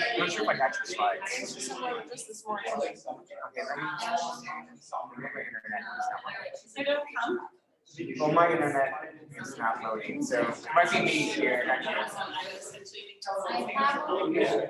I'm not sure if I got your slides. Just this morning. Okay, let me my internet is not working. Well, my internet is not loading, so it might be me here. Not here. Oh yeah.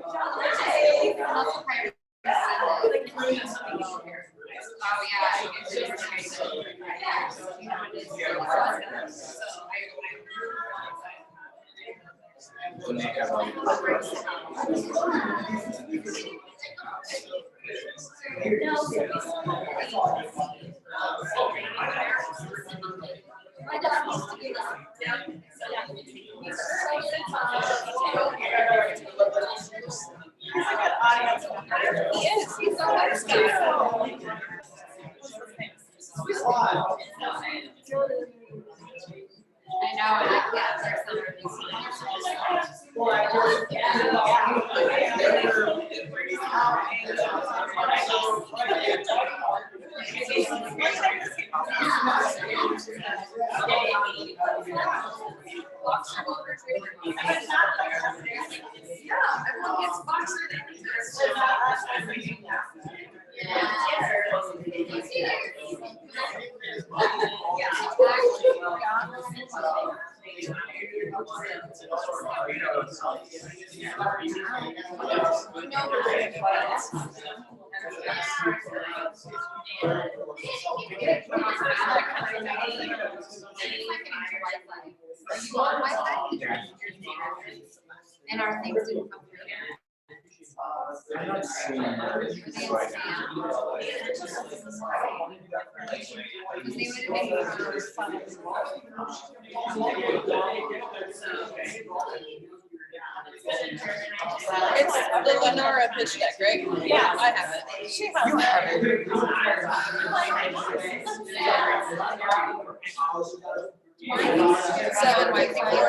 He is. He's a nice guy. I know, and I guess there's some and our things didn't come through. I'm not seeing Because they would have It's the Lunara pitch deck, right? Yeah, I have it. She has You have it. 7 by 4.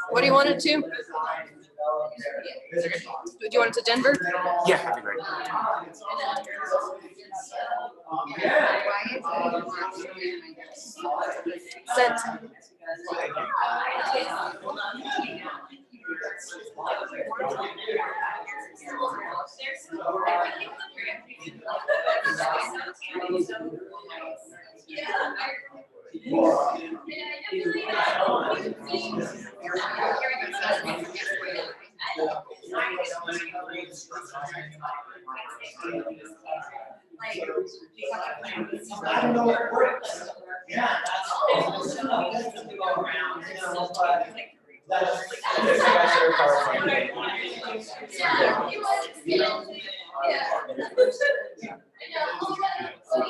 What do you want it to? Do you want it to Denver? Yeah, that'd be great. Sent. I don't know what works. Yeah, that's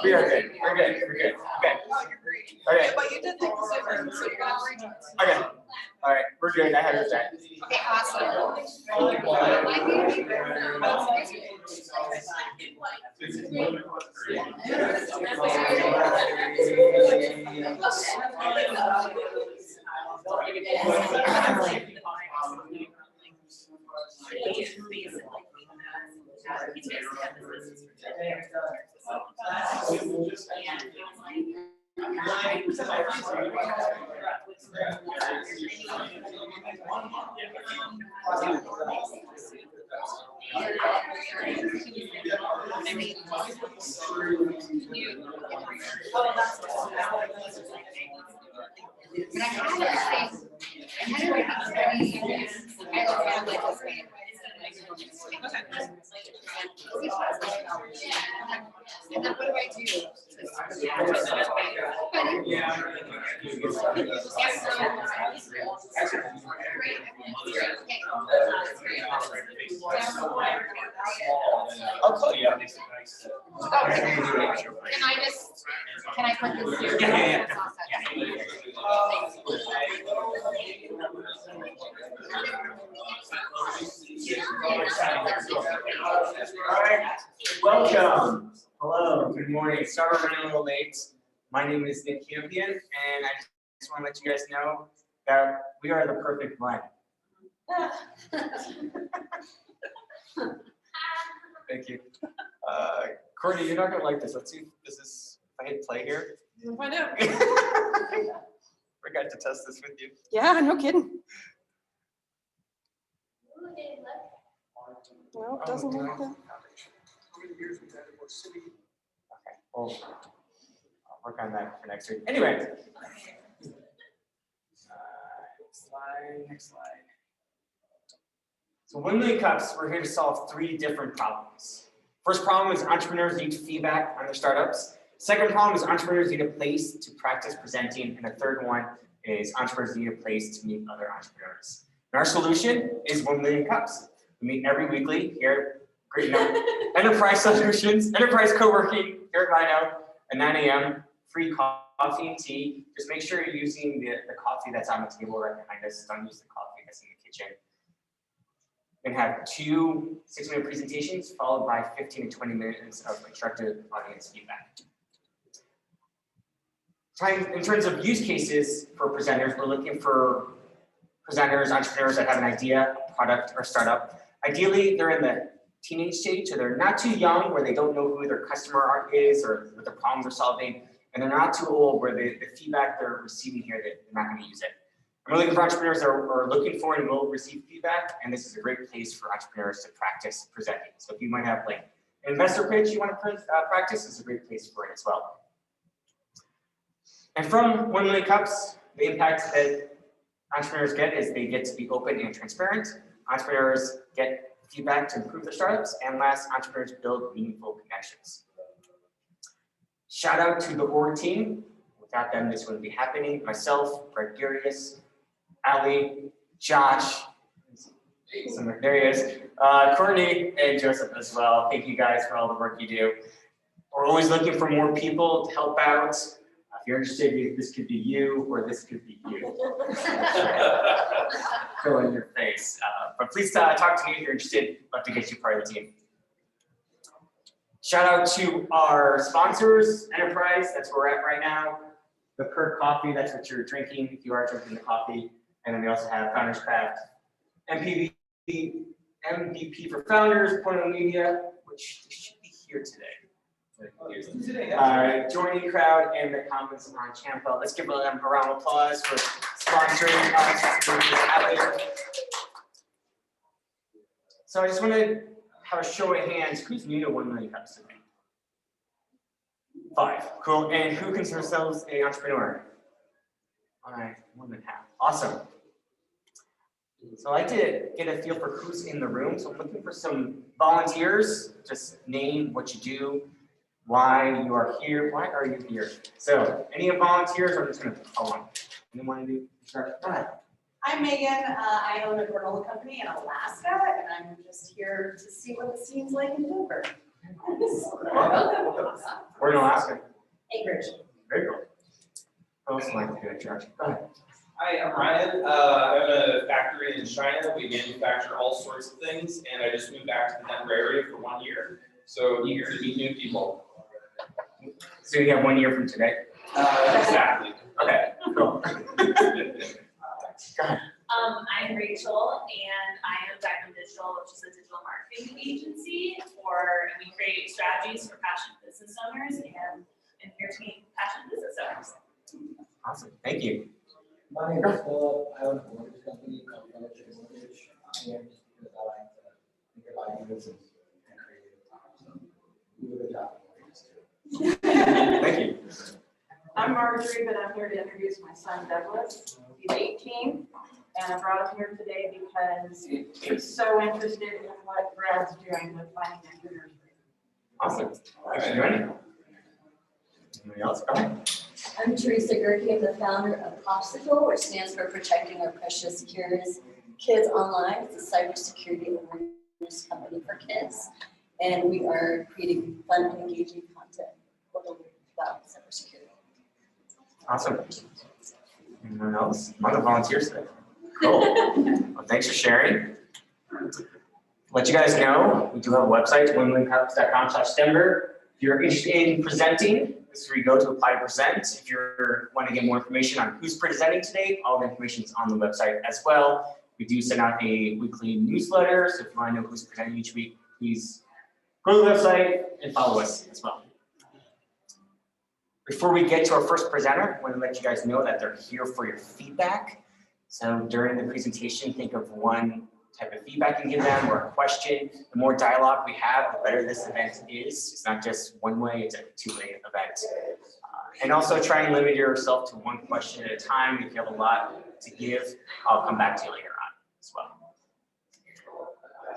We are good. We're good. We're good. Okay. Okay. But you did think the difference, so you're gonna reach. Okay. All right. We're good. I have your set. Okay, awesome. But I and then what do I do? Can I put this here? Yeah. That's awesome. Welcome. Hello, good morning. Sorry we're running a little late. My name is Nick Campion, and I just want to let you guys know that we are the perfect blend. Thank you. Courtney, you're not gonna like this. Let's see if this is, if I hit play here. We'll find out. Forgot to test this with you. Yeah, no kidding. No, it doesn't like that. Okay, well, I'll work on that for next week. Anyway. Next slide. So 1 million cups, we're here to solve 3 different problems. First problem is entrepreneurs need feedback on their startups. Second problem is entrepreneurs need a place to practice presenting. And the third one is entrepreneurs need a place to meet other entrepreneurs. And our solution is 1 million cups. We meet every weekly here at Great Enterprise Solutions, Enterprise Co-working here at Rhino at 9 a.m. Free coffee and tea. Just make sure you're using the coffee that's on the table right behind us. Don't use the coffee that's in the kitchen. We're going to have 2 6-minute presentations followed by 15 to 20 minutes of constructive audience feedback. In terms of use cases for presenters, we're looking for presenters, entrepreneurs that have an idea, product, or startup. Ideally, they're in the teenage stage, so they're not too young where they don't know who their customer is or what the problems they're solving, and they're not too old where the feedback they're receiving here, they're not going to use it. I'm looking for entrepreneurs that are looking for and will receive feedback, and this is a great place for entrepreneurs to practice presenting. So if you might have like an investor pitch you want to practice, this is a great place for it as well. And from 1 million cups, the impact that entrepreneurs get is they get to be open and transparent. Entrepreneurs get feedback to improve their startups, and last, entrepreneurs build meaningful connections. Shout out to the org team. Without them, this wouldn't be happening. Myself, Gregarious, Ali, Josh, there he is, Courtney, and Joseph as well. Thank you guys for all the work you do. We're always looking for more people to help out. If you're interested, this could be you, or this could be you. Go in your face. But please talk to me if you're interested. Love to get you part of the team. Shout out to our sponsors, Enterprise, that's where we're at right now. The Kirk Coffee, that's what you're drinking if you are drinking the coffee. And then we also have Founders Craft, MVP for Founders, Point of Media, which should be here today. Joining crowd and the comments on Champa. Let's give them a round of applause for sponsoring us. So I just want to have a show of hands. Who's new to 1 million cups today? 5. Cool. And who considers themselves an entrepreneur? All right, 1.5. Awesome. So I like to get a feel for who's in the room. So I'm looking for some volunteers. Just name what you do, why you are here. Why are you here? So any volunteers, or I'm just going to call on. Anyone want to start? Go ahead. I'm Megan. I own a granola company in Alaska, and I'm just here to see what it seems like in Denver. We're in Alaska. Acreage. Very cool. What else would like to do it, Josh? Go ahead. Hi, I'm Ryan. I own a factory in China. We manufacture all sorts of things, and I just moved back to the Denver area for 1 year. So eager to meet new people. So you have 1 year from today? Exactly. Okay, cool. Go ahead. I'm Rachel, and I am Diamond Digital, which is a digital marketing agency we create strategies for passionate business owners, and I'm here to meet passionate business owners. Awesome, thank you. My name is Philip. I own a mortgage company called Mortgage. And just because I like to think about ideas and creative. So do a good job. Thank you. I'm Marjorie, but I'm here to introduce my son Douglas. He's 18, and I brought him here today because he's so interested in what Brad's doing with finding a nursery. Awesome. Thanks for joining. Anybody else? Go ahead. I'm Teresa Gerke. I'm the founder of Popsicle, which stands for Protecting Our Precious Curious Kids Online. It's a cybersecurity awareness company for kids. and we are creating fun and engaging content without cybersecurity. Awesome. Anyone else? A lot of volunteers today. Cool. Well, thanks for sharing. Let you guys know, we do have a website, 1MCDEN.com/Denver. If you're interested in presenting, this is where you go to apply to present. If you want to get more information on who's presenting today, all the information is on the website as well. We do send out a weekly newsletter, so if you want to know who's presenting each week, please go to the website and follow us as well. Before we get to our first presenter, I want to let you guys know that they're here for your feedback. So during the presentation, think of one type of feedback you can give them or a question. The more dialogue we have, the better this event is. It's not just one way, it's a two-way event. And also try and limit yourself to one question at a time. If you have a lot to give, I'll come back to you later on as well.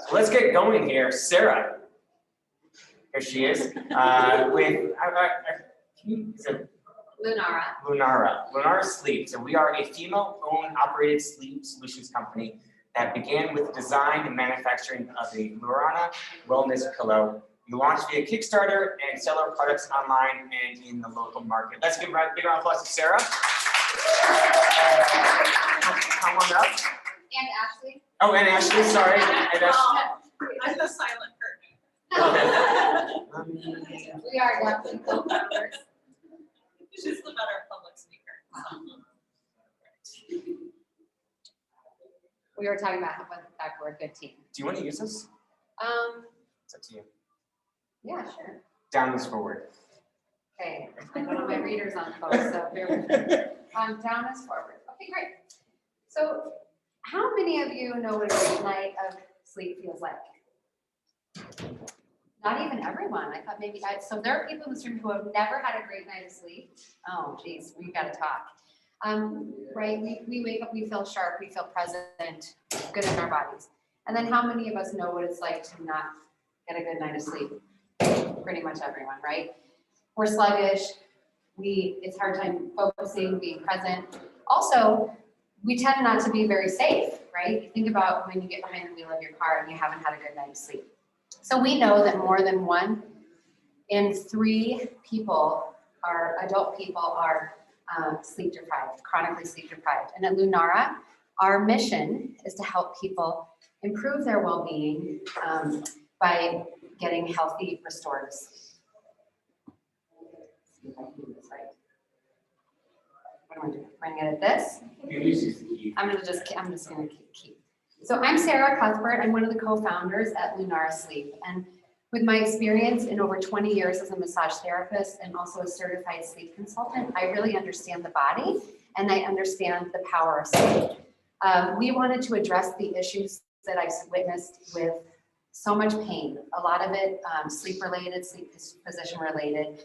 So let's get going here. Sarah, here she is, Lunara. Lunara Sleep. So we are a female-owned, operated sleep solutions company that began with the design and manufacturing of a Lunara wellness pillow. We launched via Kickstarter and sell our products online and in the local market. Let's give a big round of applause to Sarah. Come on up. And Ashley. Oh, and Ashley, sorry. And Ashley. I'm the silent curtain. Okay. We are definitely co-founders. She's the better public speaker. We were talking about the fact we're a good team. Do you want to use this? It's up to you. Yeah, sure. Down is forward. Okay, I don't know my readers on phone, so bear with me. Down is forward. Okay, great. So how many of you know what a great night of sleep feels like? Not even everyone. I thought maybe so there are people in this room who have never had a great night of sleep. Oh, geez, we've got to talk. Right, we wake up, we feel sharp, we feel present, good in our bodies. And then how many of us know what it's like to not get a good night of sleep? Pretty much everyone, right? We're sluggish, it's hard time focusing, being present. Also, we tend not to be very safe, right? You think about when you get behind the wheel of your car and you haven't had a good night of sleep. So we know that more than 1 in 3 people adult people are sleep deprived, chronically sleep deprived. And at Lunara, our mission is to help people improve their well-being by getting healthy, restorative sleep. See if I can do this right. What am I doing? Am I gonna get this? I'm just gonna keep. So I'm Sarah Cuthbert. I'm one of the co-founders at Lunara Sleep. And with my experience in over 20 years as a massage therapist and also a certified sleep consultant, I really understand the body and I understand the power of sleep. We wanted to address the issues that I've witnessed with so much pain, a lot of it sleep-related, sleep position related,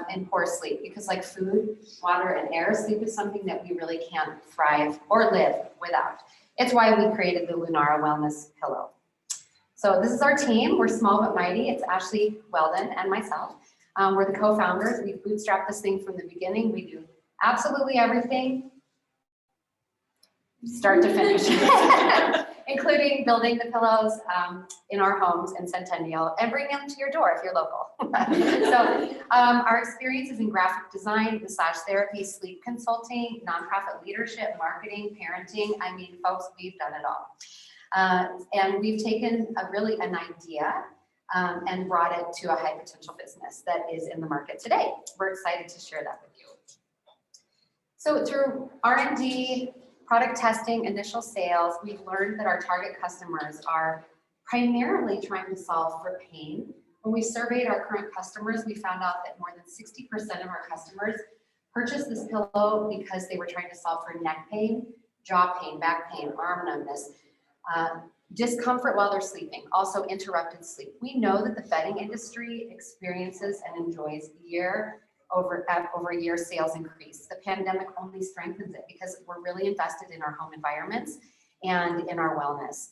and poor sleep. Because like food, water, and air, sleep is something that we really can't thrive or live without. It's why we created the Lunara Wellness Pillow. So this is our team. We're small but mighty. It's Ashley Weldon and myself. We're the co-founders. We bootstrapped this thing from the beginning. We do absolutely everything, start to finish, including building the pillows in our homes in Centennial and bringing them to your door if you're local. So our experience is in graphic design, massage therapy, sleep consulting, nonprofit leadership, marketing, parenting. I mean, folks, we've done it all. And we've taken an idea and brought it to a high potential business that is in the market today. We're excited to share that with you. So through R&D, product testing, initial sales, we've learned that our target customers are primarily trying to solve for pain. When we surveyed our current customers, we found out that more than 60% of our customers purchased this pillow because they were trying to solve for neck pain, jaw pain, back pain, arm numbness, discomfort while they're sleeping, also interrupted sleep. We know that the bedding industry experiences and enjoys year over year sales increase. The pandemic only strengthens it because we're really invested in our home environments and in our wellness.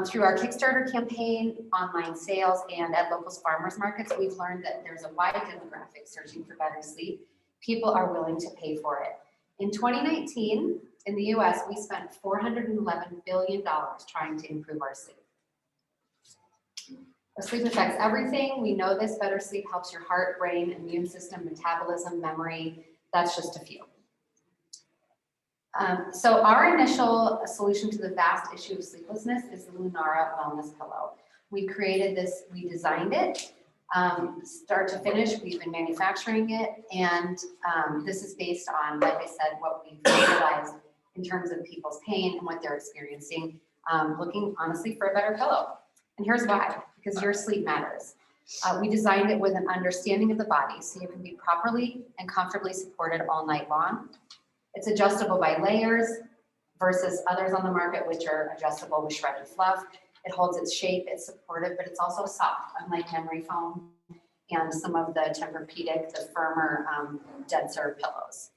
Through our Kickstarter campaign, online sales, and at local farmers markets, we've learned that there's a wide demographic searching for better sleep. People are willing to pay for it. In 2019, in the US, we spent $411 billion trying to improve our sleep. Sleep affects everything. We know this. Better sleep helps your heart, brain, immune system, metabolism, memory. That's just a few. So our initial solution to the vast issue of sleeplessness is the Lunara Wellness Pillow. We created this, we designed it, start to finish. We've been manufacturing it, and this is based on, like I said, what we've realized in terms of people's pain and what they're experiencing, looking honestly for a better pillow. And here's why, because your sleep matters. We designed it with an understanding of the body so you can be properly and comfortably supported all night long. It's adjustable by layers versus others on the market, which are adjustable with shredded fluff. It holds its shape, it's supportive, but it's also soft, unlike memory foam and some of the Tempur-Pedic, the firmer, denser pillows.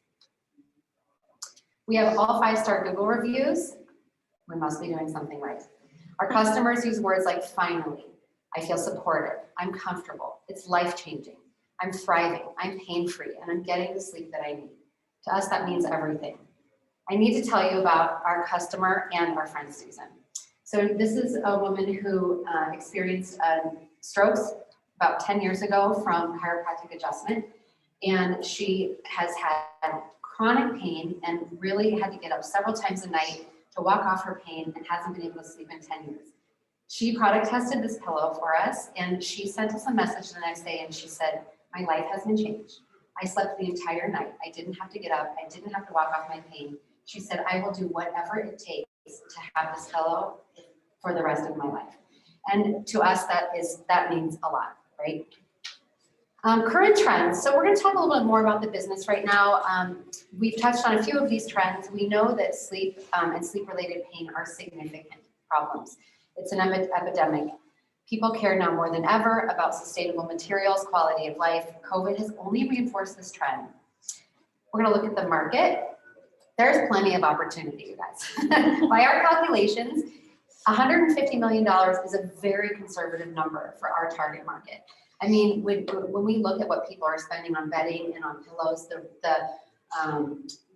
We have all 5-star Google reviews. We must be doing something right. Our customers use words like finally, I feel supported, I'm comfortable, it's life-changing, I'm thriving, I'm pain-free, and I'm getting the sleep that I need. To us, that means everything. I need to tell you about our customer and our friend Susan. So this is a woman who experienced strokes about 10 years ago from chiropractic adjustment. And she has had chronic pain and really had to get up several times a night to walk off her pain and hasn't been able to sleep in 10 years. She product tested this pillow for us, and she sent us a message the next day and she said, my life has been changed. I slept the entire night. I didn't have to get up. I didn't have to walk off my pain. She said, I will do whatever it takes to have this pillow for the rest of my life. And to us, that means a lot, right? Current trends. So we're going to talk a little bit more about the business right now. We've touched on a few of these trends. We know that sleep and sleep-related pain are significant problems. It's an epidemic. People care now more than ever about sustainable materials, quality of life. COVID has only reinforced this trend. We're going to look at the market. There's plenty of opportunity, you guys. By our calculations, $150 million is a very conservative number for our target market. I mean, when we look at what people are spending on bedding and on pillows,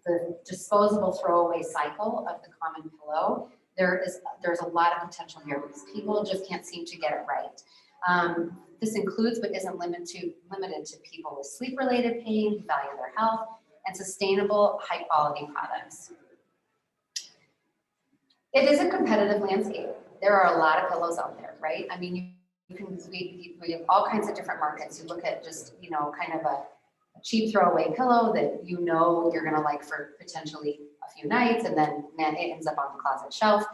the disposable throwaway cycle of the common pillow, there's a lot of potential here because people just can't seem to get it right. This includes but isn't limited to people with sleep-related pain who value their health and sustainable, high-quality products. It is a competitive landscape. There are a lot of pillows out there, right? I mean, we have all kinds of different markets. You look at just, kind of a cheap throwaway pillow that you're gonna like for potentially a few nights, and then it ends up on the closet shelf.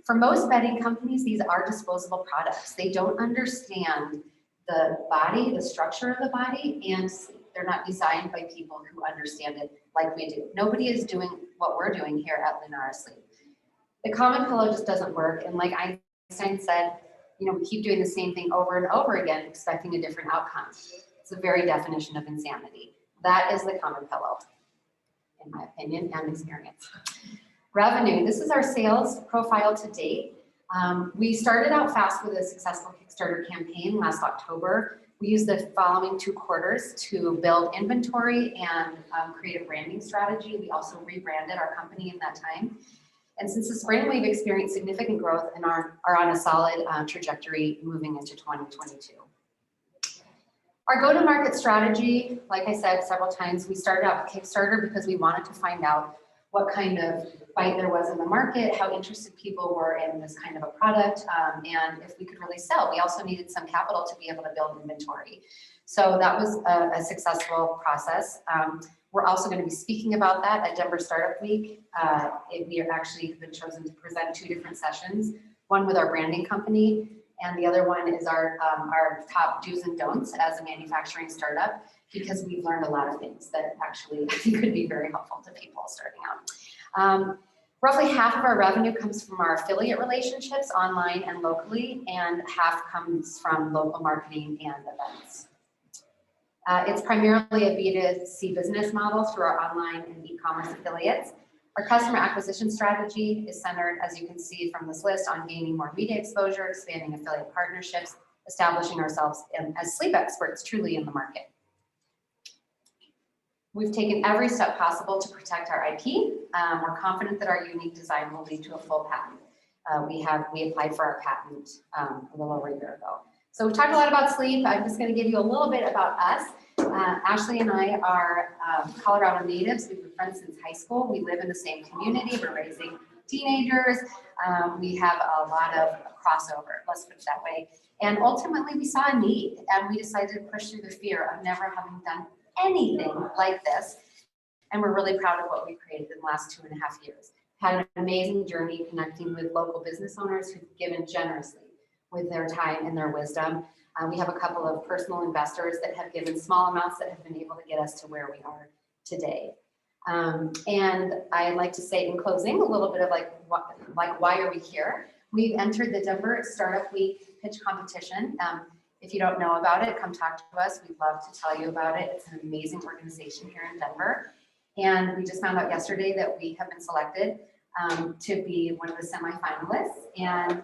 For most bedding companies, these are disposable products. They don't understand the body, the structure of the body, and they're not designed by people who understand it like we do. Nobody is doing what we're doing here at Lunara Sleep. The common pillow just doesn't work, and like Einstein said, we keep doing the same thing over and over again, expecting a different outcome. It's the very definition of insanity. That is the common pillow, in my opinion and experience. Revenue. This is our sales profile to date. We started out fast with a successful Kickstarter campaign last October. We used the following 2 quarters to build inventory and create a branding strategy. We also rebranded our company in that time. And since the spring, we've experienced significant growth and are on a solid trajectory moving into 2022. Our go-to-market strategy, like I said several times, we started out with Kickstarter because we wanted to find out what kind of bite there was in the market, how interested people were in this kind of a product, and if we could really sell. We also needed some capital to be able to build inventory. So that was a successful process. We're also going to be speaking about that at Denver Startup Week. We have actually been chosen to present 2 different sessions, one with our branding company, and the other one is our top do's and don'ts as a manufacturing startup, because we've learned a lot of things that actually I think could be very helpful to people starting out. Roughly half of our revenue comes from our affiliate relationships online and locally, and half comes from local marketing and events. It's primarily a B2C business model through our online and e-commerce affiliates. Our customer acquisition strategy is centered, as you can see from this list, on gaining more media exposure, expanding affiliate partnerships, establishing ourselves as sleep experts truly in the market. We've taken every step possible to protect our IP. We're confident that our unique design will lead to a full patent. We applied for our patent a little over a year ago. So we've talked a lot about sleep. I'm just going to give you a little bit about us. Ashley and I are Colorado natives. We've been friends since high school. We live in the same community. We're raising teenagers. We have a lot of crossover, let's put it that way. And ultimately, we saw a need, and we decided to push through the fear of never having done anything like this. And we're really proud of what we created in the last 2.5 years. Had an amazing journey connecting with local business owners who've given generously with their time and their wisdom. We have a couple of personal investors that have given small amounts that have been able to get us to where we are today. And I'd like to say in closing a little bit of why are we here? We've entered the Denver Startup Week pitch competition. If you don't know about it, come talk to us. We'd love to tell you about it. It's an amazing organization here in Denver. And we just found out yesterday that we have been selected to be one of the semifinalists. And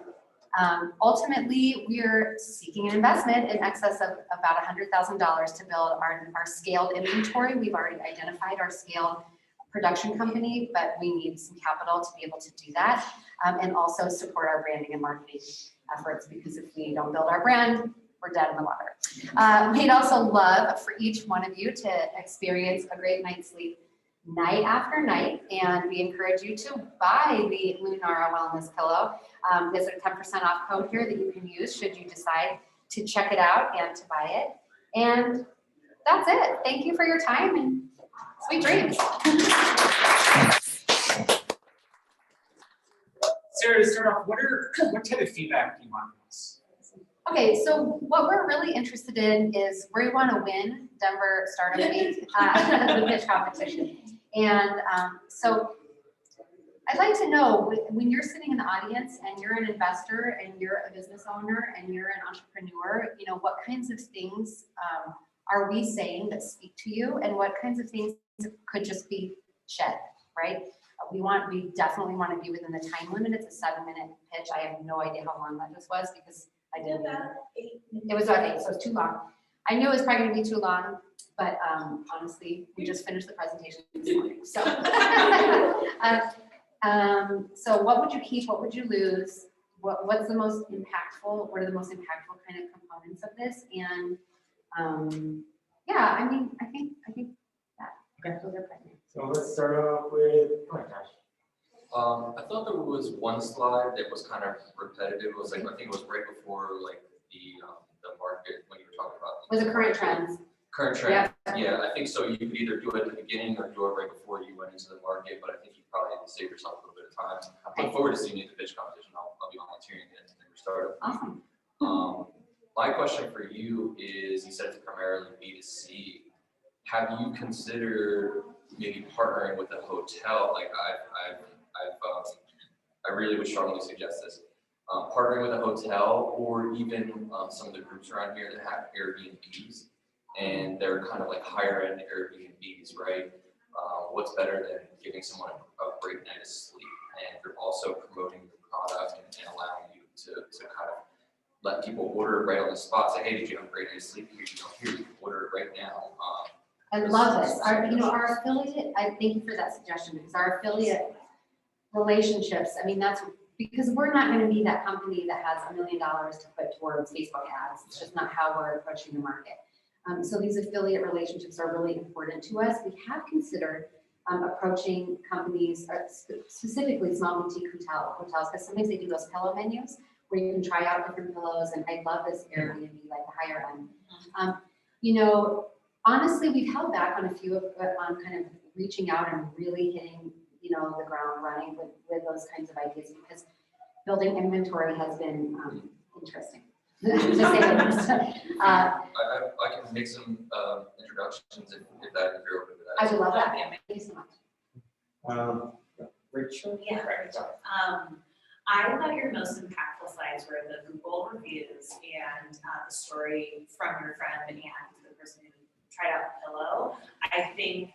ultimately, we're seeking an investment in excess of about $100,000 to build our scaled inventory. We've already identified our scaled production company, but we need some capital to be able to do that, and also support our branding and marketing efforts, because if we don't build our brand, we're dead in the water. We'd also love for each one of you to experience a great night's sleep night after night, and we encourage you to buy the Lunara Wellness Pillow. There's a 10% off code here that you can use should you decide to check it out and to buy it. And that's it. Thank you for your time and sweet dreams. Sarah, to start off, what type of feedback do you want from us? Okay, so what we're really interested in is where you want to win Denver Startup Week, the pitch competition. And so I'd like to know, when you're sitting in the audience and you're an investor and you're a business owner and you're an entrepreneur, you know, what kinds of things are we saying that speak to you, and what kinds of things could just be shed, right? We definitely want to be within the time limit. It's a 7-minute pitch. I have no idea how long that just was because I didn't. It was about 8, so it's too long. I knew it was probably going to be too long, but honestly, we just finished the presentation this morning. So, so what would you keep? What would you lose? What's the most impactful? What are the most impactful kind of components of this? And yeah, I mean, I think that those are primary. So let's start off with, go ahead, Josh. I thought there was one slide that was kind of repetitive. It was like, I think it was right before like the market, when you were talking about. Was it current trends? Current trend, yeah, I think so. You could either do it at the beginning or do it right before you went into the market, but I think you probably save yourself a little bit of time. I look forward to seeing you at the pitch competition. I'll be volunteering at the startup. Awesome. My question for you is, you said it's primarily B2C. Have you considered maybe partnering with a hotel? Like I really would strongly suggest this. Partnering with a hotel, or even some of the groups around here that have Airbnbs, and they're kind of like higher end Airbnbs, right? What's better than giving someone a great night of sleep, and you're also promoting the product and allowing you to kind of let people order it right on the spot. Say, hey, did you have a great night of sleep? Here you go. Here, you can order it right now. I love this. Our affiliate, I thank you for that suggestion, because our affiliate relationships, I mean, that's because we're not going to be that company that has $1 million to put towards Facebook ads. It's just not how we're approaching the market. So these affiliate relationships are really important to us. We have considered approaching companies, specifically small boutique hotels, because sometimes they do those pillow menus where you can try out different pillows. And I love this Airbnb, like the higher end. You know, honestly, we've held back on a few on kind of reaching out and really hitting, you know, the ground running with those kinds of ideas, because building inventory has been interesting. To say the least. I can make some introductions if you're open to that. I would love that. Thank you so much. Rachel? Yeah. I thought your most impactful slides were the Google reviews and the story from your friend and the person who tried out the pillow. I think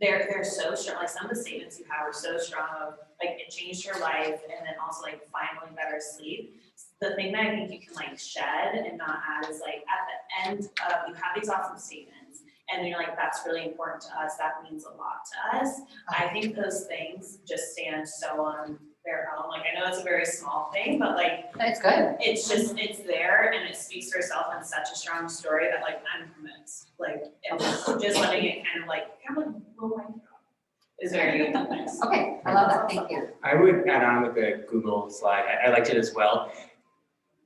they're so strong. Like, some of the statements you have are so strong of like it changed your life, and then also like finally better sleep. The thing that I think you can like shed and not add is like at the end of, you have these awesome statements and you're like, that's really important to us. That means a lot to us. I think those things just stand so on their own. Like, I know it's a very small thing, but like, It's good. it's just, it's there and it speaks for itself on such a strong story that like I'm convinced. Like, and just letting it kind of like blow my throat is very nice. Okay, I love that, thank you. I would add on with the Google slide, I liked it as well.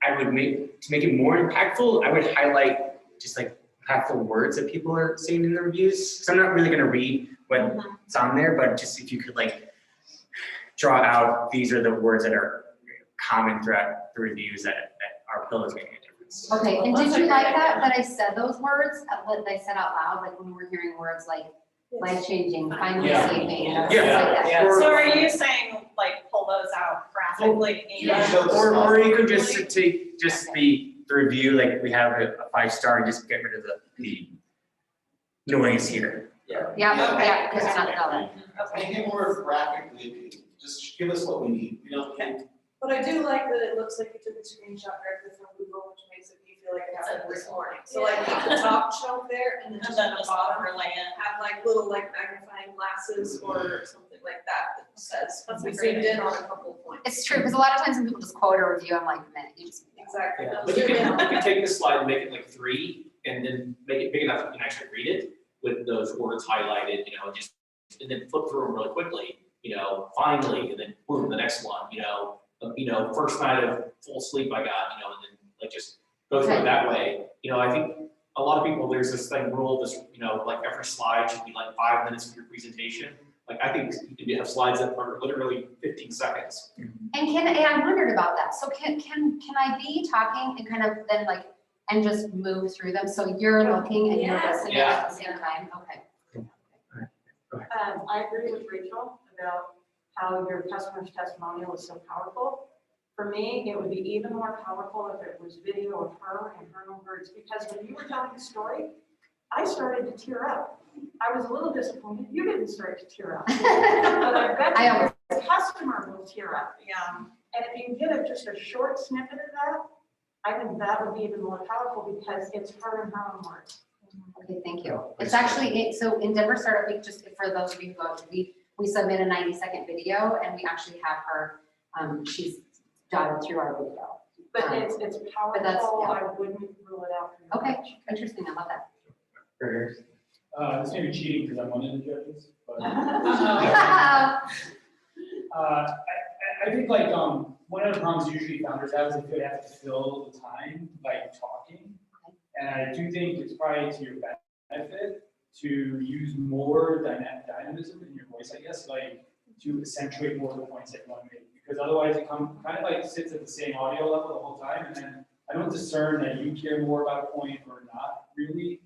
I would to make it more impactful, I would highlight just like impactful words that people are saying in the reviews. Because I'm not really gonna read what's on there, but just if you could like draw out, these are the words that are common throughout the reviews that our pillows making a difference. Okay, and did you like that I said those words, that I said out loud, like when we were hearing words like life-changing, finally Yeah. saving, Yeah. stuff like that? Yeah. So are you saying like pull those out graphically? Or you could just take just the review, like we have a 5-star and just get rid of the noise here. Yeah, yeah, because it's not color. Make it more graphically appealing. Just give us what we need. We don't need. But I do like that it looks like you took a screenshot directly from Google, which makes it you feel like it happened this morning. So like the top shelf there and then just on the bottom have like little like magnifying glasses or something like that that says, we zoomed in on a couple of points. It's true, because a lot of times when people just quote a review, I'm like, man, you just. Exactly. Yeah, but you can take this slide and make it like 3 and then make it big enough that you can actually read it with those words highlighted, just, and then flip through them really quickly, finally, and then boom, the next one, first night of full sleep I got, and then like just go through it that way. I think a lot of people, there's this rule, like every slide should be like 5 minutes of your presentation. Like I think you can have slides that are literally 15 seconds. And I wondered about that. So can I be talking and kind of then like, and just move through them? So you're looking and you're listening at the same time? Okay. I agree with Rachel about how your customer's testimonial is so powerful. For me, it would be even more powerful if it was video of her and her own words, because when you were telling the story, I started to tear up. I was a little disappointed. You didn't start to tear up. But I bet you the customer will tear up. Yeah. And if you can get just a short snippet of that, I think that would be even more powerful because it's her and her own words. Okay, thank you. It's actually, so in Denver Startup Week, just for those of you who go to we submit a 90-second video and we actually have her, she's dotted through our video. But it's powerful. But I wouldn't rule it out. Okay, interesting, I love that. This may be cheating because I'm one of the judges, but I think one of the problems usually founders have is they have to fill the time by talking. And I do think it's probably to your benefit to use more dynamism in your voice, I guess, to accentuate more of the points that you want to make. Because otherwise it kind of sits at the same audio level the whole time. And then I don't discern that you care more about a point or not really.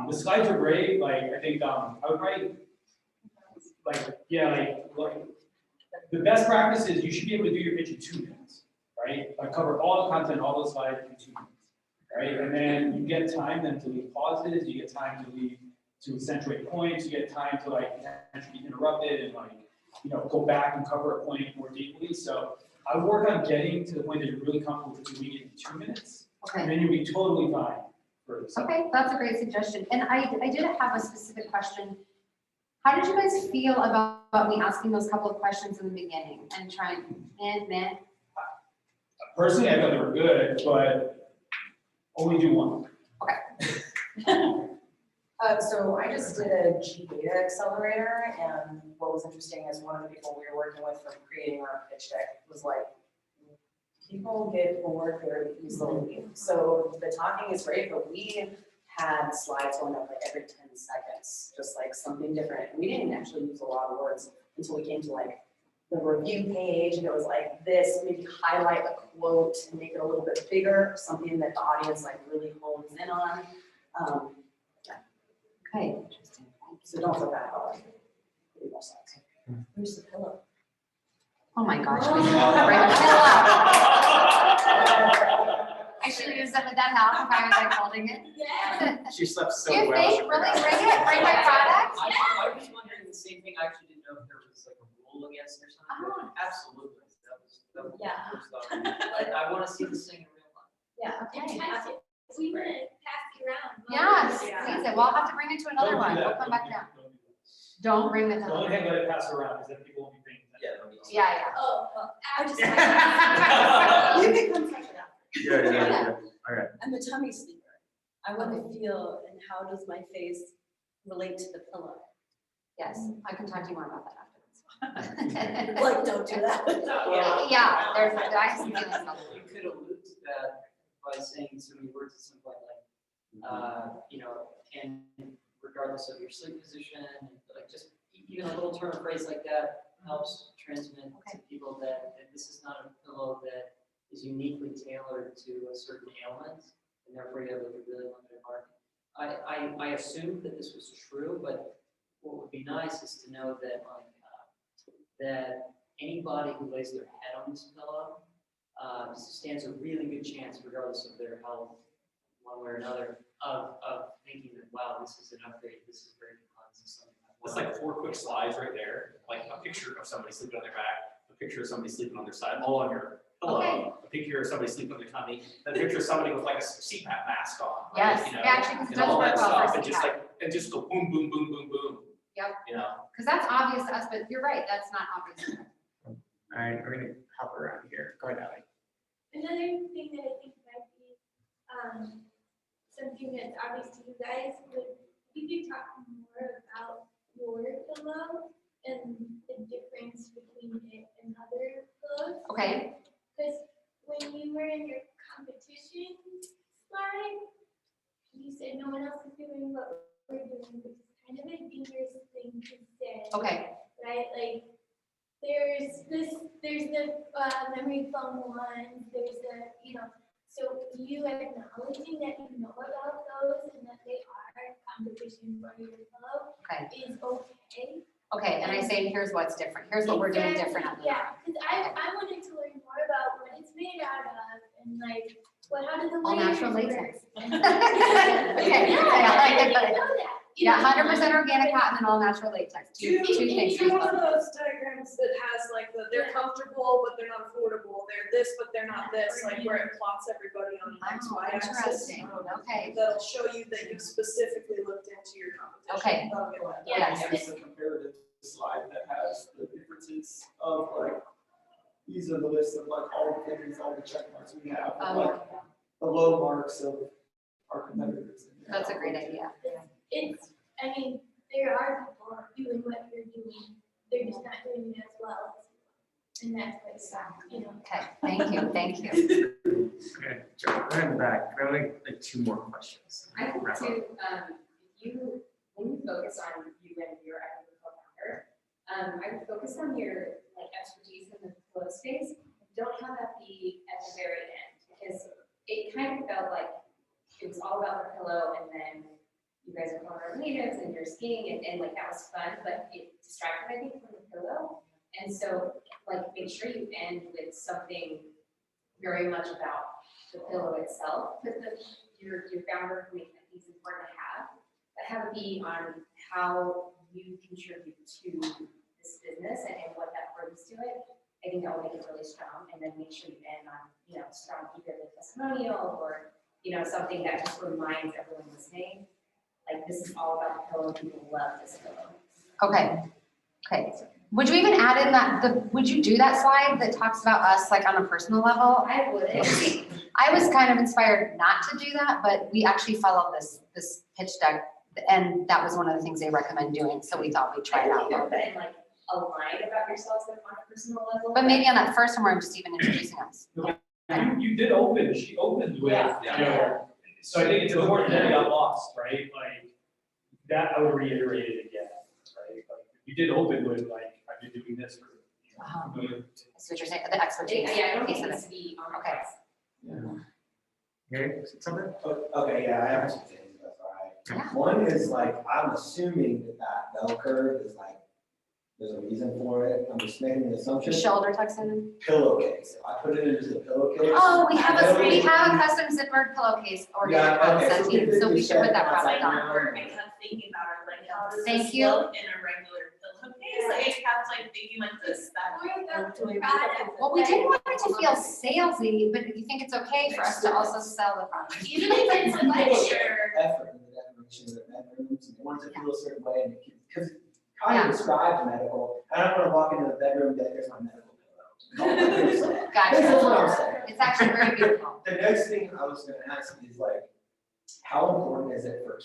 The slides are great. I think I would probably the best practice is you should be able to do your pitch in 2 minutes, right? Cover all the content, all those slides in 2 minutes, right? And then you get time then to leave pauses. You get time to accentuate points. You get time to potentially be interrupted and go back and cover a point more deeply. So I would work on getting to the point that you're really comfortable with doing it in 2 minutes, and then you'll be totally fine. Okay, that's a great suggestion. And I did have a specific question. How did you guys feel about me asking those couple of questions in the beginning and trying, Personally, I thought they were good, but only do one. Okay. So I just did a G Data accelerator, and what was interesting is one of the people we were working with for creating our pitch deck was people get bored very easily. So the talking is great, but we had slides going up every 10 seconds, just something different. We didn't actually use a lot of words until we came to the review page, and it was this, maybe highlight a quote and make it a little bit bigger, something that the audience really hones in on. Okay. So don't feel bad about it. Where's the pillow? Oh my gosh, we can bring the pillow up. I should have used that with that help if I was holding it. Yeah. She slept so Do you well. think, really, bring my product? I was wondering the same thing. I actually didn't know if there was a rule against it or something. Absolutely. That was the first thought. I want to see this thing in real life. Yeah. Okay. We want to pass it around. Yes, please, well, I'll have to bring it to another one, we'll come back down. Don't bring the The pillow. only thing that I pass around is that people will be paying attention. that'll be easy. Yeah, Oh, well, I just. You can come touch it out. Yeah. All right. I'm a tummy sleeper. I want to feel, and how does my face relate to the pillow? yes, I can talk to you more about that afterwards. Like, don't do that. Yeah, there's, I have some feelings about that. You could allude to that by saying so many words at some point, and regardless of your sleep position, like just even a little turn of phrase like that helps transmit to people that this is not a pillow that is uniquely tailored to a certain ailment, and therefore you have like a really limited market. I assumed that this was true, but what would be nice is to know that that anybody who lays their head on this pillow stands a really good chance, regardless of their health, one way or another, of thinking that, wow, this is an upgrade, this is very fun, this is something I It's want. like 4 quick slides right there, like a picture of somebody sleeping on their back, a picture of somebody sleeping on their side, all on your pillow, a picture of somebody sleeping on their tummy, then a picture of somebody with like a CPAP mask on, right? Yes, You know, actually, because it and does all work that well stuff, for and just CPAP. like, and just go boom, boom, boom, boom, boom. Yep. You know, Because that's obvious to us, but you're right, that's not obvious. All right, we're gonna hop around here. Go ahead, Ally. Another thing that I think might be something that's obvious to you guys would we could talk more about your pillow and the difference between it and other pillows. Okay. Because when you were in your competition slide, you said no one else is doing what we're doing, which is kind of a dangerous thing to say. Okay. Right? Like there's the memory foam one, there's the, so you acknowledging that you know about those and that they are competition for your pillow is okay. Okay, and I say, here's what's different. Here's what we're doing different at Yeah, because I wanted to learn more about what it's made out of and like, how do the all layers natural work? latex. And- Okay, Yeah, I like it. I didn't know that. Yeah, 100% organic cotton and all natural latex. Two things. Do one of those diagrams that has like they're comfortable, but they're not affordable. They're this, but they're not this, like where it plots everybody on an X, Y axis. Interesting, okay. That'll show you that you specifically looked into your competition. Okay. Yes. There's a comparative slide that has the differences of like, these are the list of like all the things, all the check marks we have, and, like the low marks of our competitors. That's a great idea. There are people doing what you're doing, they're just not doing it as well. And that's what, Okay, thank you. Okay, Joe, right in the back. We have like 2 more questions. I think Wrap up. too, when you focus on you and your equitable founder, I would focus on your expertise in the flow space. Don't have that be at the very end, because it kind of felt like it was all about the pillow, and then you guys were calling natives and you're skiing, and like that was fun, but it distracted, I think, from the pillow. And so make sure you end with something very much about the pillow itself, because your founder can make that piece important to have, but have it be on how you contribute to this business and what that brings to it. I think that will make it really strong, and then make sure you end on, strong either the testimonial or, something that just reminds everyone listening, like this is all about the pillow, people love this pillow. Okay. Would you even add in would you do that slide that talks about us on a personal level? I would. I was kind of inspired not to do that, but we actually follow this pitch deck, and that was one of the things they recommend doing, so we thought we'd try it out a little bit. A line about yourselves on a personal level. But maybe on that first one where I'm just even introducing us. You did open, she opened with, so I think it's important that it got lost, right? Like, that I would reiterate it again, right? Like, you did open with I've been doing this for. That's what you're saying, the expertise. Yeah, I don't think piece it of needs it. to be on Okay. Okay, something? Okay, yeah, I have some things, that's all right. One is I'm assuming that bell curve is there's a reason for it. I'm just making an assumption. Your shoulder tucks in. Pillowcase. If I put it into the pillowcase. Oh, we have a custom zippered pillowcase organic cotton scenting, so we should put that product on. I kept thinking about it, how does Thank this you. look in a regular pillowcase? I kept thinking this, that. Well, we didn't want it to feel salesy, but you think it's okay for us to also sell the product? Even if it's a lecture. Effort in the decoration of the bedrooms, and they want it to feel a certain way, and because how Yeah. you describe medical. I don't wanna walk into the bedroom and be like, there's my medical pillow. Gotcha. This is what I'm saying. It's actually very beautiful. The next thing I was gonna ask is like, how important is it for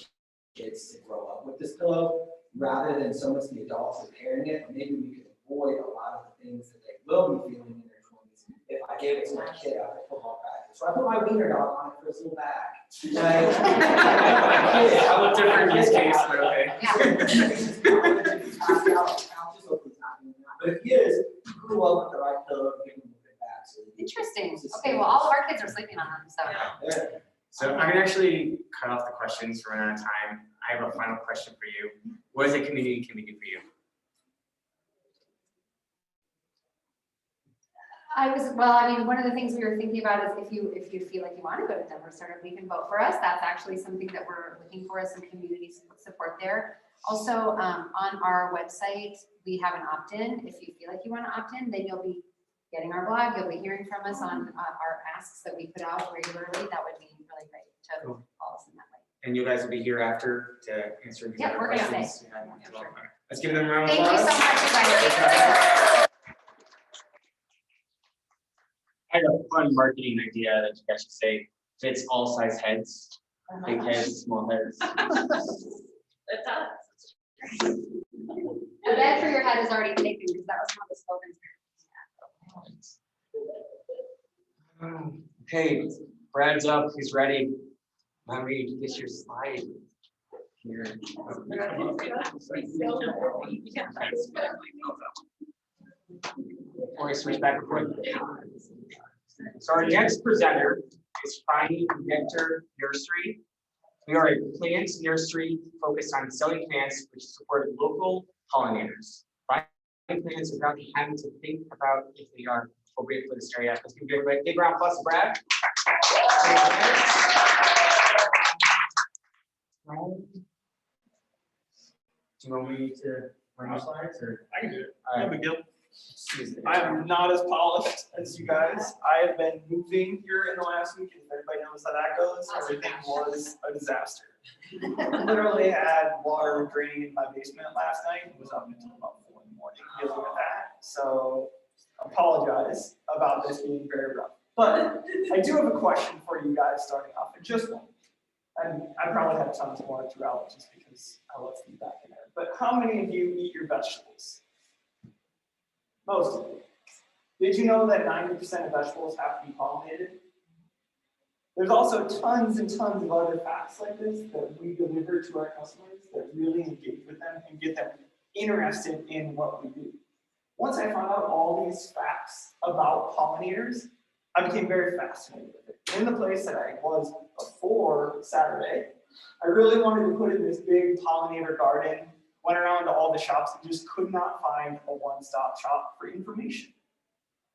kids to grow up with this pillow rather than so much the adults are carrying it? Maybe we could avoid a lot of the things that they will be feeling in their 20s if I gave it to my kid after football practice. So I put my wiener dog on it for his little bag. A little different use case, but okay. But if he is, grew up with the right pillow, give him a good back. So Interesting. Okay, well, all of our kids are sleeping on them, so. yeah. So I'm gonna actually cut off the questions for running out of time. I have a final question for you. What is a community can do for you? One of the things we were thinking about is if you feel like you want to go to Denver Startup, we can vote for us. That's actually something that we're looking for, is some community support there. Also, on our website, we have an opt-in. If you feel like you want to opt in, then you'll be getting our blog, you'll be hearing from us on our asks that we put out regularly. That would be really great to follow us in that way. And you guys will be here after to answer these Yeah, other we're gonna questions. stay. Yeah, sure. Let's give them a round of Thank you applause. so much, you guys. I have a fun marketing idea that you guys should say fits all size heads, big heads, small heads. It does. A bed for your head is already taken, because that was one of the slogans. Okay, Brad's up, he's ready. Now we need to get your slide here. Or switch back and forth. So our next presenter is Nectar Nursery. We are a plant nursery focused on selling plants which support local pollinators. Buying plants without having to think about if they are appropriate for this area. Let's give everybody a big round of applause to Brad. Do you want me to run your slides or? I can do it. All right. No big deal. I am not as polished as you guys. I have been moving here in the last week, and if everybody knows how that goes, everything was a disaster. Literally had water draining in my basement last night, and was up until about 4 in the morning dealing with that. So apologize about this being very rough. But I do have a question for you guys starting off, and just one. And I probably have tons more throughout just because I love feedback in there. But how many of you eat your vegetables? Most of you. Did you know that 90% of vegetables have to be pollinated? There's also tons and tons of other facts like this that we deliver to our customers that really engage with them and get them interested in what we do. Once I found out all these facts about pollinators, I became very fascinated with it. In the place that I was before Saturday, I really wanted to put in this big pollinator garden, went around to all the shops and just could not find a one-stop shop for information.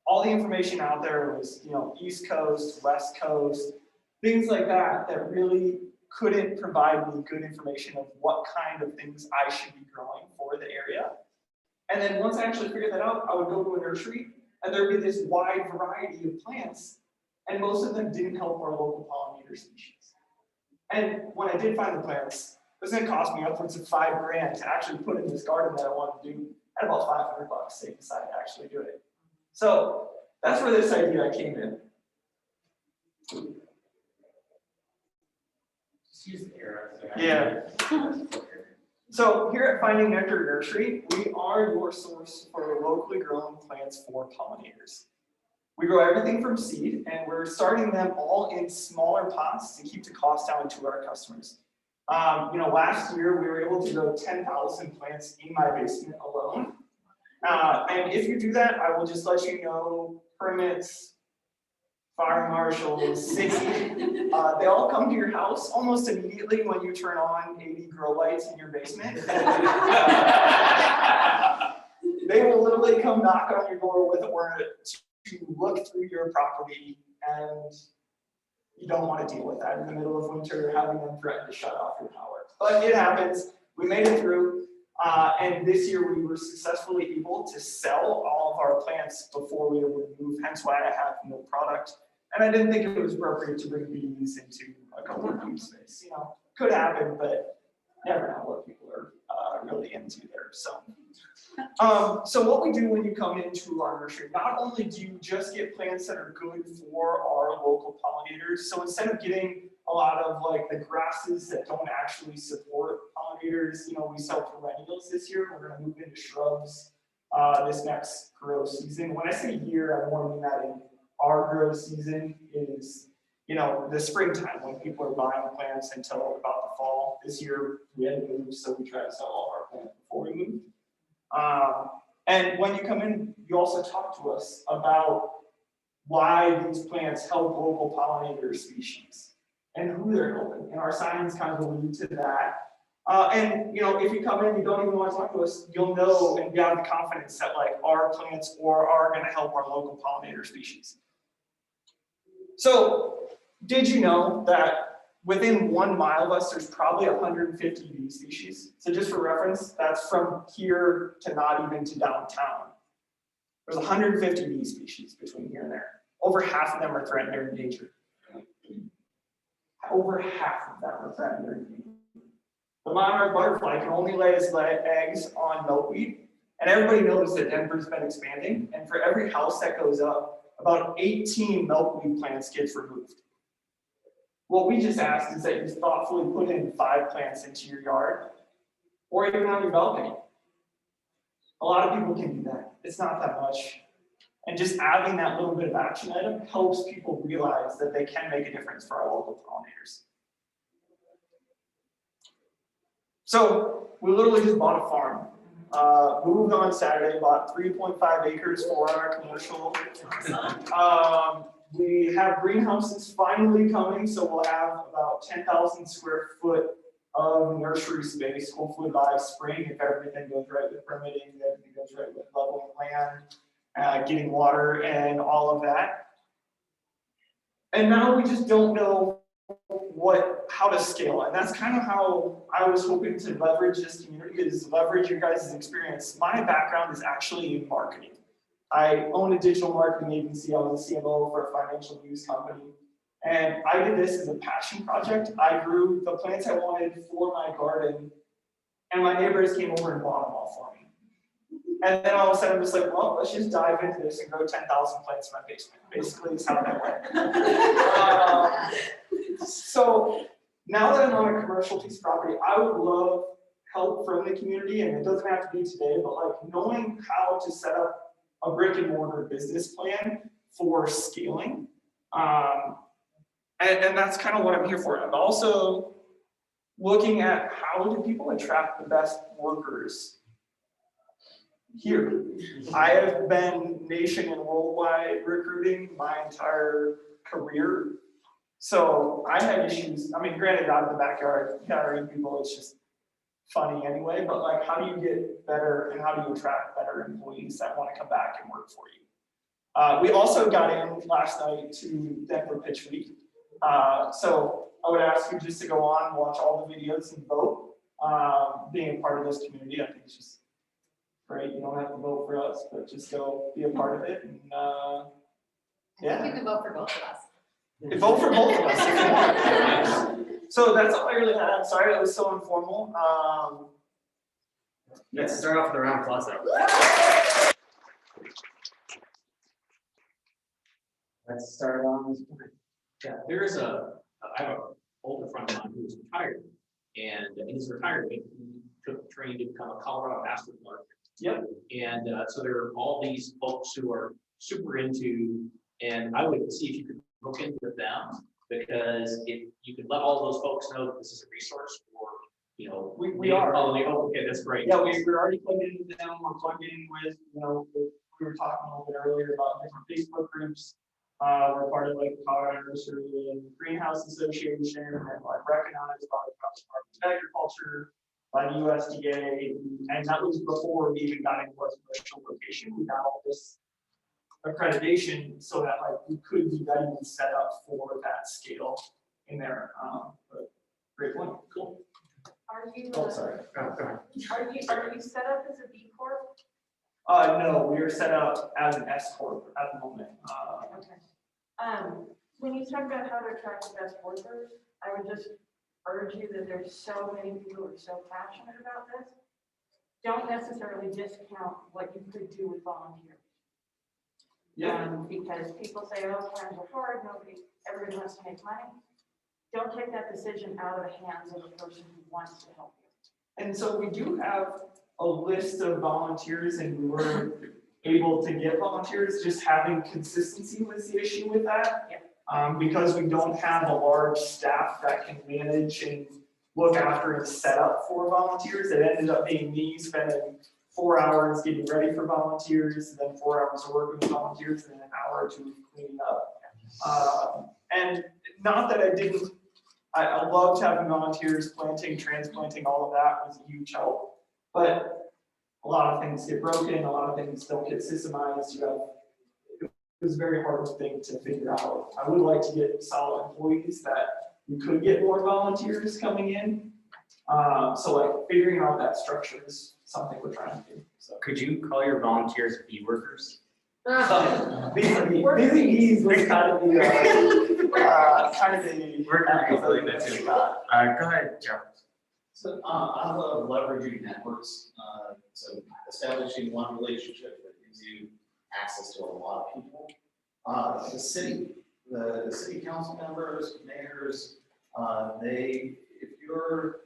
All the information out there was, East Coast, West Coast, things like that, that really couldn't provide me good information of what kind of things I should be growing for the area. And then once I actually figured that out, I would go to a nursery and there'd be this wide variety of plants, and most of them didn't help our local pollinator species. And when I did find the plants, it was gonna cost me upwards of $5,000 to actually put in this garden that I wanted to do, at about $500 to decide to actually do it. So that's where this idea came in. Just use the arrow. Yeah. So here at Finding Nectar Nursery, we are your source for locally grown plants for pollinators. We grow everything from seed, and we're starting them all in smaller pots to keep the cost down to our customers. Last year we were able to grow 10,000 plants in my basement alone. And if you do that, I will just let you know, permits, fire marshals, city, they all come to your house almost immediately when you turn on 80 grow lights in your basement. They will literally come knock on your door with a warrant to look through your property, and you don't want to deal with that in the middle of winter, having them threaten to shut off your power. But it happens. We made it through. And this year we were successfully able to sell all of our plants before we would move, hence why I have no product. And I didn't think it was appropriate to bring bees into a couple of bee space. Could happen, but never know what people are got really into there, so. So what we do when you come into our nursery, not only do you just get plants that are good for our local pollinators, so instead of getting a lot of like the grasses that don't actually support pollinators, we sell perennials this year. We're gonna move into shrubs this next grow season. When I say year, I more mean that in our grow season is, the springtime when people are buying plants until about the fall. This year we had to move, so we try to sell all our plants before we move. And when you come in, you also talk to us about why these plants help local pollinator species and who they're helping. And our signs kind of allude to that. And if you come in, you don't even want to talk to us, you'll know and you have the confidence that like our plants are going to help our local pollinator species. So, did you know that within 1 mile of us, there's probably 150 bee species? So just for reference, that's from here to not even to downtown. There's 150 bee species between here and there. Over half of them are threatened or endangered. Over half of them are threatened or endangered. The monarch butterfly can only lay its eggs on milkweed, and everybody knows that Denver's been expanding, and for every house that goes up, about 18 milkweed plants gets removed. What we just asked is that you thoughtfully put in 5 plants into your yard, or even on your balcony. A lot of people can do that. It's not that much. And just adding that little bit of action item helps people realize that they can make a difference for our local pollinators. So we literally just bought a farm. Moved on Saturday, bought 3.5 acres for our commercial. We have greenhouses finally coming, so we'll have about 10,000 square foot of nursery space, hopefully by spring, if everything goes right with permitting, everything goes right with leveling land, getting water and all of that. And now we just don't know how to scale, and that's kind of how I was hoping to leverage this community, is leverage your guys' experience. My background is actually in marketing. I own a digital marketing agency. I was a CMO for a financial news company. And I did this as a passion project. I grew the plants I wanted for my garden, and my neighbors came over and bought them all for me. And then all of a sudden I'm just like, well, let's just dive into this and grow 10,000 plants in my basement. Basically is how that went. So now that I'm on a commercial piece of property, I would love help from the community, and it doesn't have to be today, but like knowing how to set up a brick and mortar business plan for scaling. And that's kind of what I'm here for. I'm also looking at how do people attract the best workers here. I have been nation and worldwide recruiting my entire career. So I had issues. I mean, granted, out of the backyard, hiring people is just funny anyway, but like, how do you get better and how do you attract better employees that want to come back and work for you? We also got in last night to Denver Pitch Week. So I would ask you just to go on, watch all the videos and vote. Being a part of this community, I think it's just great. You don't have to vote for us, but just go be a part of it. And yeah. I think you can vote for both of us. Vote for both of us if you want. So that's all I really had. I'm sorry it was so informal. Let's start off with a round of applause though. Let's start on this point. Yeah, I have an older friend of mine who's retired, and in his retirement, he took training to become a Colorado Master Clerk. Yep. And so there are all these folks who are super into, and I would see if you could look into them, because if you could let all those folks know that this is a resource for, we are. Oh, okay, that's great. Yeah, we're already plugged into them. We're plugged in with, we were talking a little bit earlier about different Facebook groups. We're part of like the Colorado Nursery and Greenhouse Association, and like recognized by the Department of Agriculture, by the USDA, and that was before we even got into our commercial location. We got all this accreditation so that like we could be ready and set up for that scale in there. But great point. Cool. Are you? Oh, sorry. Are you set up as a B Corp? No, we are set up as an S Corp at the moment. Okay. When you talk about how to attract the best workers, I would just urge you that there's so many people who are so passionate about this. don't necessarily discount what you could do with volunteers. Yeah. Because people say, oh, times are hard, everybody wants to make money. Don't take that decision out of the hands of the person who wants to help you. And so we do have a list of volunteers, and we were able to get volunteers. Just having consistency was the issue with that. Because we don't have a large staff that can manage and look after and set up for volunteers. It ended up being me spending 4 hours getting ready for volunteers, and then 4 hours of working with volunteers, and then an hour or two of cleaning up. And not that I loved having volunteers, planting, transplanting, all of that was a huge help. But a lot of things get broken, a lot of things don't get systemized. It was a very hard thing to figure out. I would like to get solid employees that we could get more volunteers coming in. So like figuring out that structure is something we're trying to do. So Could you call your volunteers bee workers? busy bees was kind of the Worker is really good too. Go ahead, Joe. So, I love leveraging networks, so establishing one relationship that gives you access to a lot of people. The city council members, mayors, if you're,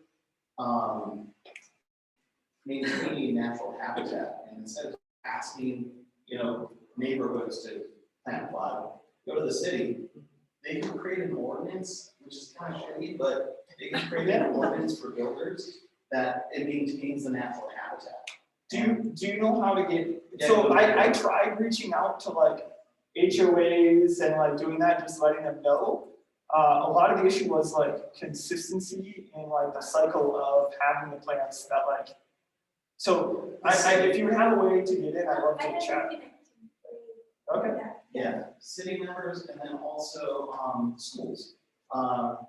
maintaining natural habitat, and instead of asking, neighborhoods to plant a flag, go to the city, they can create an ordinance, which is kind of shitty, but they can create an ordinance for builders that it maintains the natural habitat. Do you know how to get, so I tried reaching out to like HOAs and like doing that, just letting them know. A lot of the issue was like consistency in like the cycle of having the plants that like, so if you have a way to get in, I'd love to chat. Okay. Yeah, city members and then also schools. So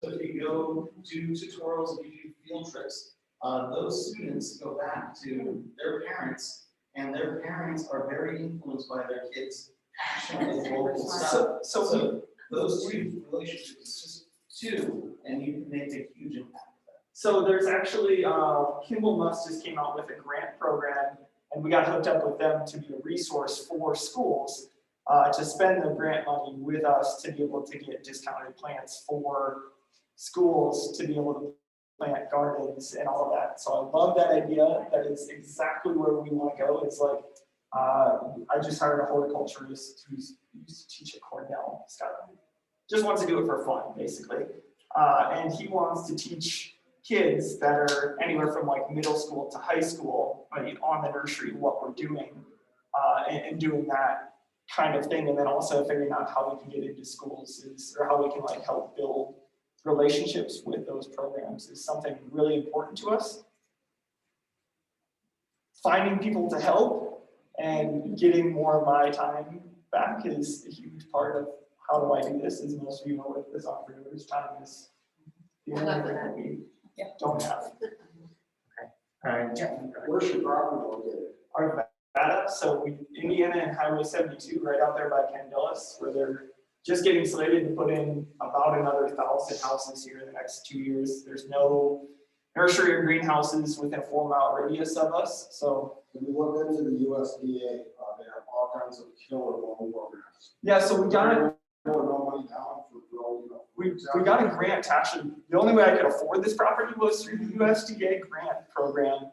if you go do tutorials, if you do field trips, those students go back to their parents, and their parents are very influenced by their kids' passion with local stuff. So those two relationships, it's just two, and you can make a huge impact. So there's actually, Kimball Musk just came out with a grant program, and we got hooked up with them to be a resource for schools to spend their grant money with us to be able to get discounted plants for schools to be able to plant gardens and all of that. So I love that idea. That is exactly where we want to go. It's like, I just hired a horticulturist who's used to teach at Cornell. Scott just wants to do it for fun, basically. And he wants to teach kids that are anywhere from like middle school to high school, on the nursery, what we're doing, and doing that kind of thing. And then also figuring out how we can get into schools or how we can like help build relationships with those programs is something really important to us. Finding people to help and getting more of my time back is a huge part of how do I do this, as most of you know, with this entrepreneurs, time is the only thing that we don't have. Jeff. Where's your property located? Arvada, so Indiana and Highway 72, right out there by Candelas, where they're just getting slated to put in about another 1,000 houses here in the next 2 years. There's no nursery or greenhouses within a 4-mile radius of us, so. When you look into the USDA, they have all kinds of killer loan programs. Yeah, so we got it. No money down for growing. We got a grant to actually, the only way I could afford this property was through the USDA grant program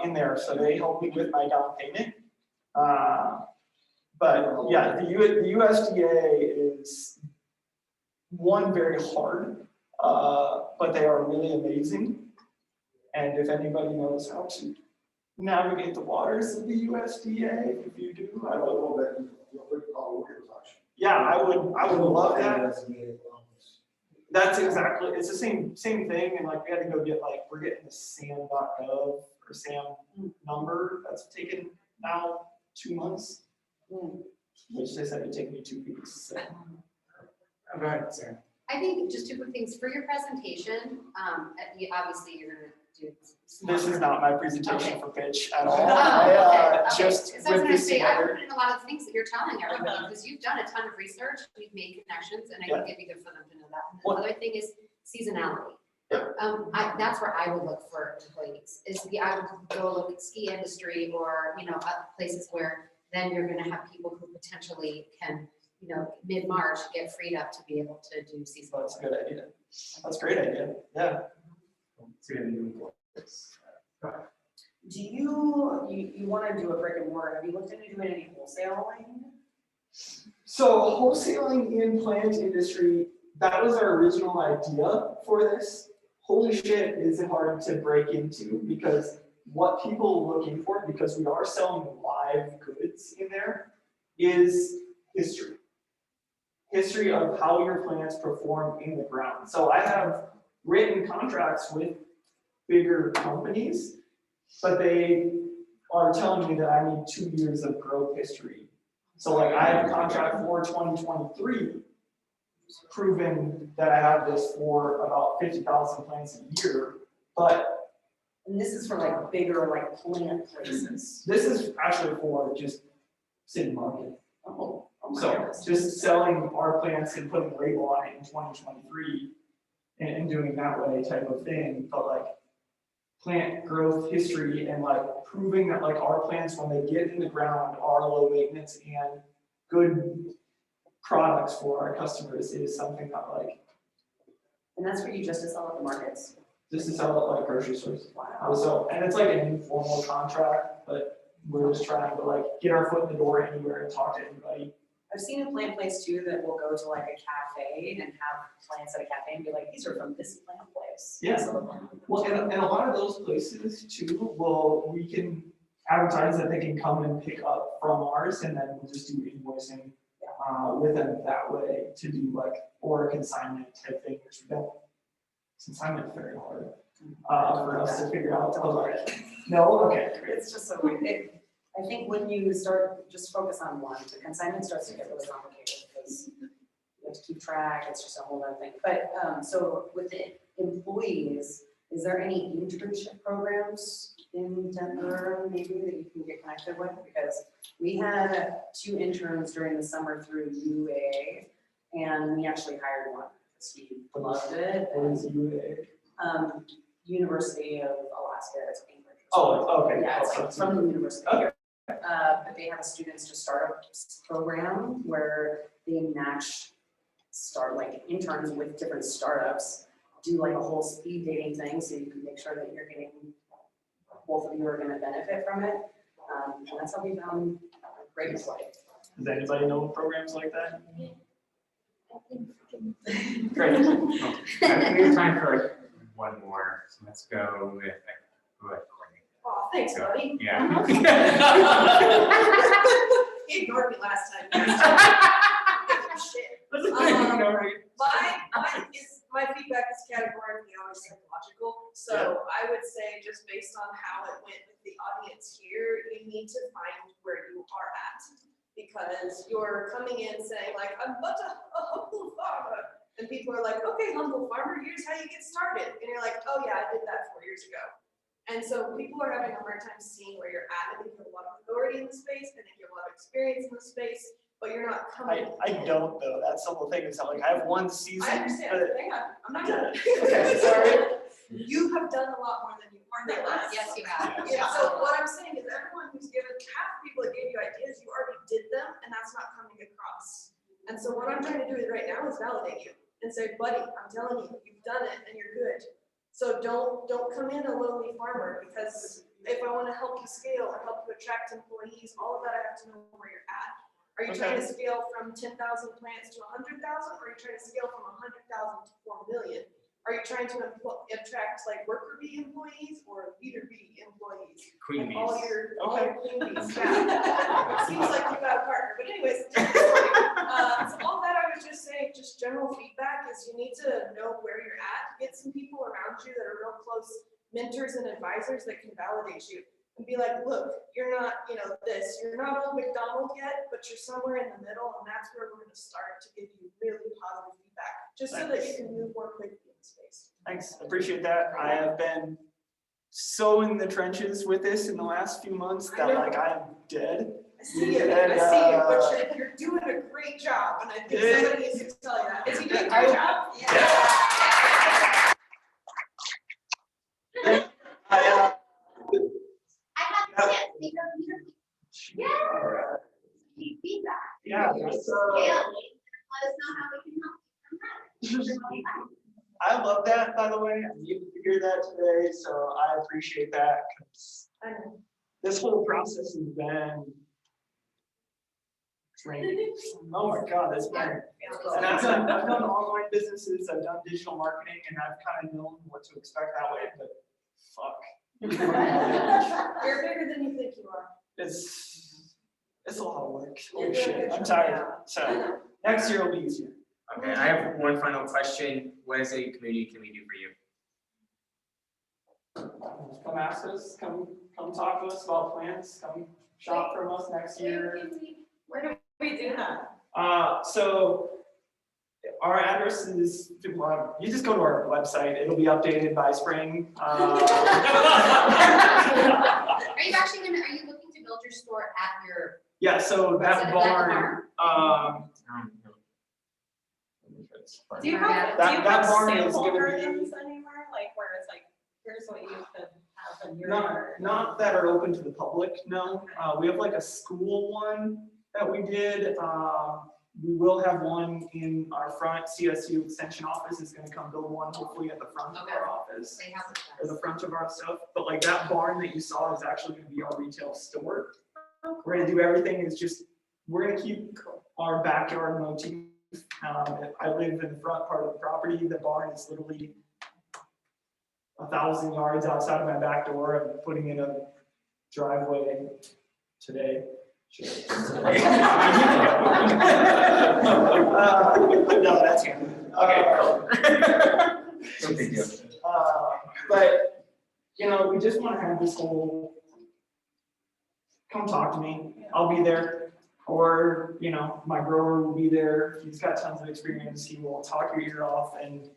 in there. So they helped me with my down payment. But yeah, the USDA is one, very hard, but they are really amazing. And if anybody knows how to navigate the waters of the USDA, if you do, I would. Yeah, I would love that. That's exactly, it's the same thing, and like we had to go get we're getting the SAM.gov or SAM number that's taken now 2 months, which they said it'd take me 2 weeks. So. Go ahead, Sarah. I think just 2 quick things for your presentation. Obviously you're gonna do. This is not my presentation for pitch at all. Just so I was with gonna this say, I would together. put in a lot of the things that you're telling everybody, because you've done a ton of research, you've made connections, and I think it'd be good for them to know that. And the other thing is seasonality. That's where I would look for employees, I would go look at ski industry or, places where then you're gonna have people who potentially can, mid-March get freed up to be able to do seasonal. That's a good idea. That's a great idea, yeah. It's gonna be really cool. Do you wanna do a brick and mortar, have you looked into doing any wholesaling? So wholesaling in plant industry, that was our original idea for this. Holy shit, is it hard to break into, because what people are looking for, because we are selling live goods in there, is history. History of how your plants perform in the ground. So I have written contracts with bigger companies, but they are telling me that I need 2 years of growth history. So like I have a contract for 2023, proving that I have this for about 50,000 plants a year, but. And this is for like bigger like plant places. This is actually for just city market. Oh my So goodness. just selling our plants and putting a label on it in 2023 and doing that way type of thing, but like plant growth history and like proving that like our plants when they get in the ground are low maintenance and good products for our customers is something that like. And that's for you just to sell at the markets? Just to sell at like grocery stores. Wow. So, and it's like an informal contract, but we're just trying to like get our foot in the door anywhere and talk to anybody. I've seen a plant place too that will go to like a cafe and have plants at a cafe and be like, these are from this plant place. Yeah. Well, and a lot of those places too, we can advertise that they can come and pick up from ours and then we'll just do invoicing with them that way to do like, or a consignment type thing, which we don't. Consignment very hard for us to figure out. No, okay. It's just so weird. I think when you start just focus on one, the consignment starts to get really complicated because you have to keep track. It's just a whole other thing. But so with the employees, is there any internship programs in Denver maybe that you can get connected with? Because we had 2 interns during the summer through UA, and we actually hired one. He loved it. What is UA? University of Alaska, it's Anchorage. Oh, okay. Yeah, it's like from the university. Okay. But they have a students to startups program where they match interns with different startups, do like a whole speed dating thing so you can make sure that you're getting, both of you are gonna benefit from it. And that's how we found Great Life. Does anybody know programs like that? Great. I think we have time for like one more. So let's go with Courtney. Oh, thanks, Go. buddy. Yeah. He ignored me last time. Shit. My feedback is categorically always psychological. So I would say just based on how it went with the audience here, you need to find where you are at. Because you're coming in saying like, I'm but a humble farmer. And people are like, okay, humble farmer, here's how you get started. And you're like, oh yeah, I did that 4 years ago. And so people are having a hard time seeing where you're at. I think you have a lot of authority in the space. I think you have a lot of experience in the space, but you're not coming. I don't though. That's the whole thing. Is that like I have one season. I understand. But... Hang on, I'm not done. Okay, sorry. You have done a lot more than you realized. Yes, you have. Yeah, so what I'm saying is everyone who's given, half the people that gave you ideas, you already did them, and that's not coming across. And so what I'm trying to do right now is validate you and say, buddy, I'm telling you, you've done it and you're good. So don't come in a lowly farmer, because if I want to help you scale or help you attract employees, all of that I have to know where you're at. Are you trying to scale from 10,000 plants to 100,000, or are you trying to scale from 100,000 to 4 million? Are you trying to attract like worker bee employees or leader bee employees? Queen bees. All your queen bees. Yeah. Seems like you got a partner, but anyways, so all that I was just saying, just general feedback is you need to know where you're at. Get some people around you that are real close mentors and advisors that can validate you and be like, look, you're not, this, you're not old McDonald yet, but you're somewhere in the middle, and that's where we're going to start to give you really positive feedback, just so that you can move more quickly. Space. Thanks, appreciate that. I have been so in the trenches with this in the last few months that like I'm dead. I see you, but you're doing a great job, and I think somebody needs to tell you that. Is he doing a great job? Yeah. I, had the chance, make her beautifully. Yeah. Need feedback. Yeah, Scale it, so- let us know how we can help you from that. I love that, by the way. I needed to hear that today, so I appreciate that, because this whole process has been training. Oh my God, it's been. And I've done online businesses, I've done digital marketing, and I've kind of known what to expect that way, but fuck. You're bigger than you think you are. It's a lot of work. Holy shit, I'm tired. So next year will be easier. Okay, I have one final question. What as a community can we do for you? Come ask us, come talk to us about plans, come shop from us next year. Where do we do that? So our address is, you just go to our website, it'll be updated by spring. Are you looking to build your store at your? Yeah, so that barn, Do you have that barn is sample gonna be, versions anywhere, like where it's like, here's what you could have in your yard? not that are open to the public, no. We have like a school one that we did. We will have one in our front. CSU Extension office is gonna come build one hopefully at the front of our office. They have Or the front of our stuff, but like that barn that you saw is actually gonna be our retail store. We're gonna do everything, it's just, we're gonna keep our backyard motif. I live in the front part of the property, the barn is literally 1,000 yards outside of my back door. I'm putting in a driveway today. Sure. No, that's here. Okay, cool. No big deal. But, you know, we just want to have this whole, come talk to me, I'll be there. Or, you know, my grower will be there, he's got tons of experience, he will talk your ear off, and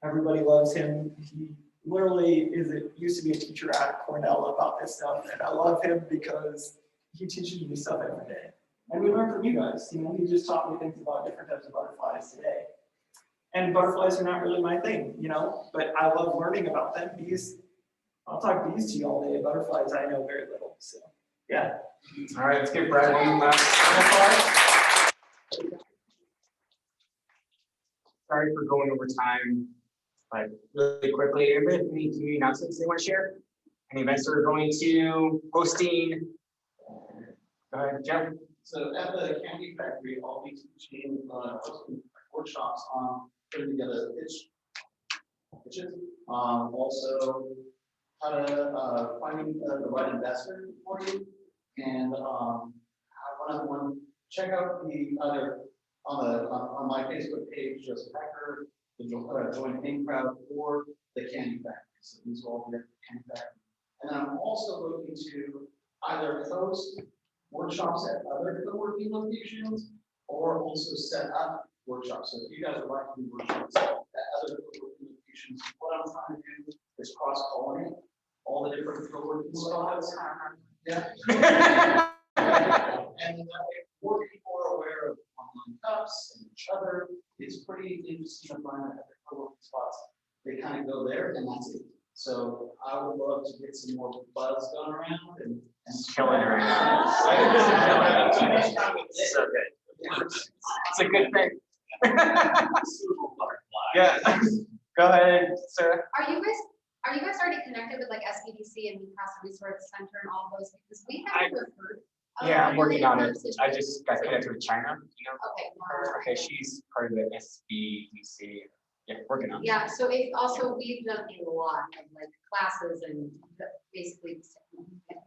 everybody loves him. He literally used to be a teacher at Cornell about this stuff, and I love him because he teaches me stuff every day. And we learn from you guys, you know, he just taught me things about different types of butterflies today. And butterflies are not really my thing, you know, but I love learning about them. Bees, I'll talk bees to you all day, butterflies I know very little, so, yeah. All right, let's give Brad one last. Sorry for going over time, but really quickly, anybody have any community announcements they want to share? Any events that are going to, hosting? Go ahead, Jeff. So at the Candy Factory, I'll be teaching workshops on putting together pitches. Also how to finding the right investor for you. And one other one, check out the other on my Facebook page, Joseph Becker, the Join In Crowd, or the Candy Factory. So these will all be at the Candy Factory. And I'm also looking to either host workshops at other co-working locations or also set up workshops. So if you guys would like to do workshops at other co-working locations, what I'm trying to do is cross-pollinate all the different co-working spots. Yeah. And if more people are aware of online cups and each other, it's pretty interesting to find that at the co-working spots, they kind of go there and that's it. So I would love to get some more buzz going around and Killing it right now. So good. It's a good thing. Yeah. Go ahead, Sarah. Are you guys already connected with like SBDC and Newcastle Resource Center and all those? Because we haven't heard. Yeah, I'm working on it. I just got connected with China, you know? Okay. Okay, she's part of the SBDC. Yeah, working on it. Yeah, so we've done a lot of like classes and basically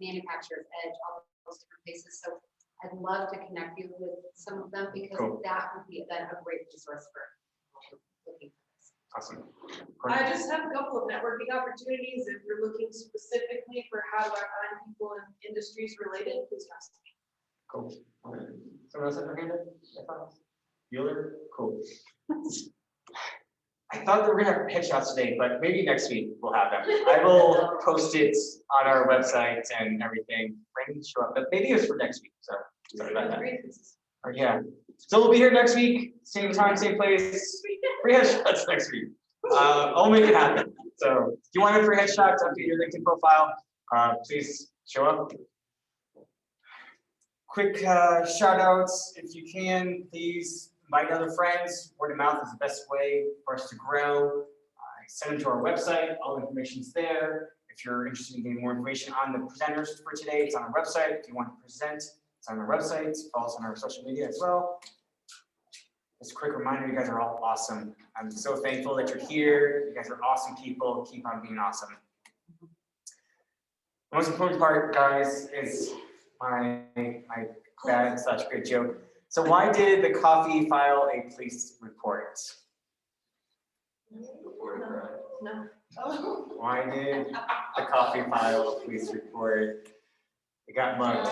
manufacturers edge, all those different places. So I'd love to connect you with some of them because that would be then a great resource for looking for this. Awesome. I just have a couple of networking opportunities. If you're looking specifically for how do I find people in industries related, please ask me. Cool. Someone else have their hand up? Bueller? Cool. I thought we were gonna have headshots today, but maybe next week we'll have them. I will post it on our website and everything. Brandon show up, but maybe it's for next week. So sorry about that. Or yeah. So we'll be here next week, same time, same place. Free headshots next week. I'll make it happen. So if you want a free headshot to update your LinkedIn profile, please show up. Quick shout outs, if you can, please invite other friends. Word of mouth is the best way for us to grow. Send them to our website, all the information's there. If you're interested in getting more information on the presenters for today, it's on our website. If you want to present, it's on our website. Follow us on our social media as well. Just a quick reminder, you guys are all awesome. I'm so thankful that you're here. You guys are awesome people. Keep on being awesome. The most important part, guys, is my bad / good joke. So why did the coffee file a police report? No. Why did the coffee file a police report? It got mugged.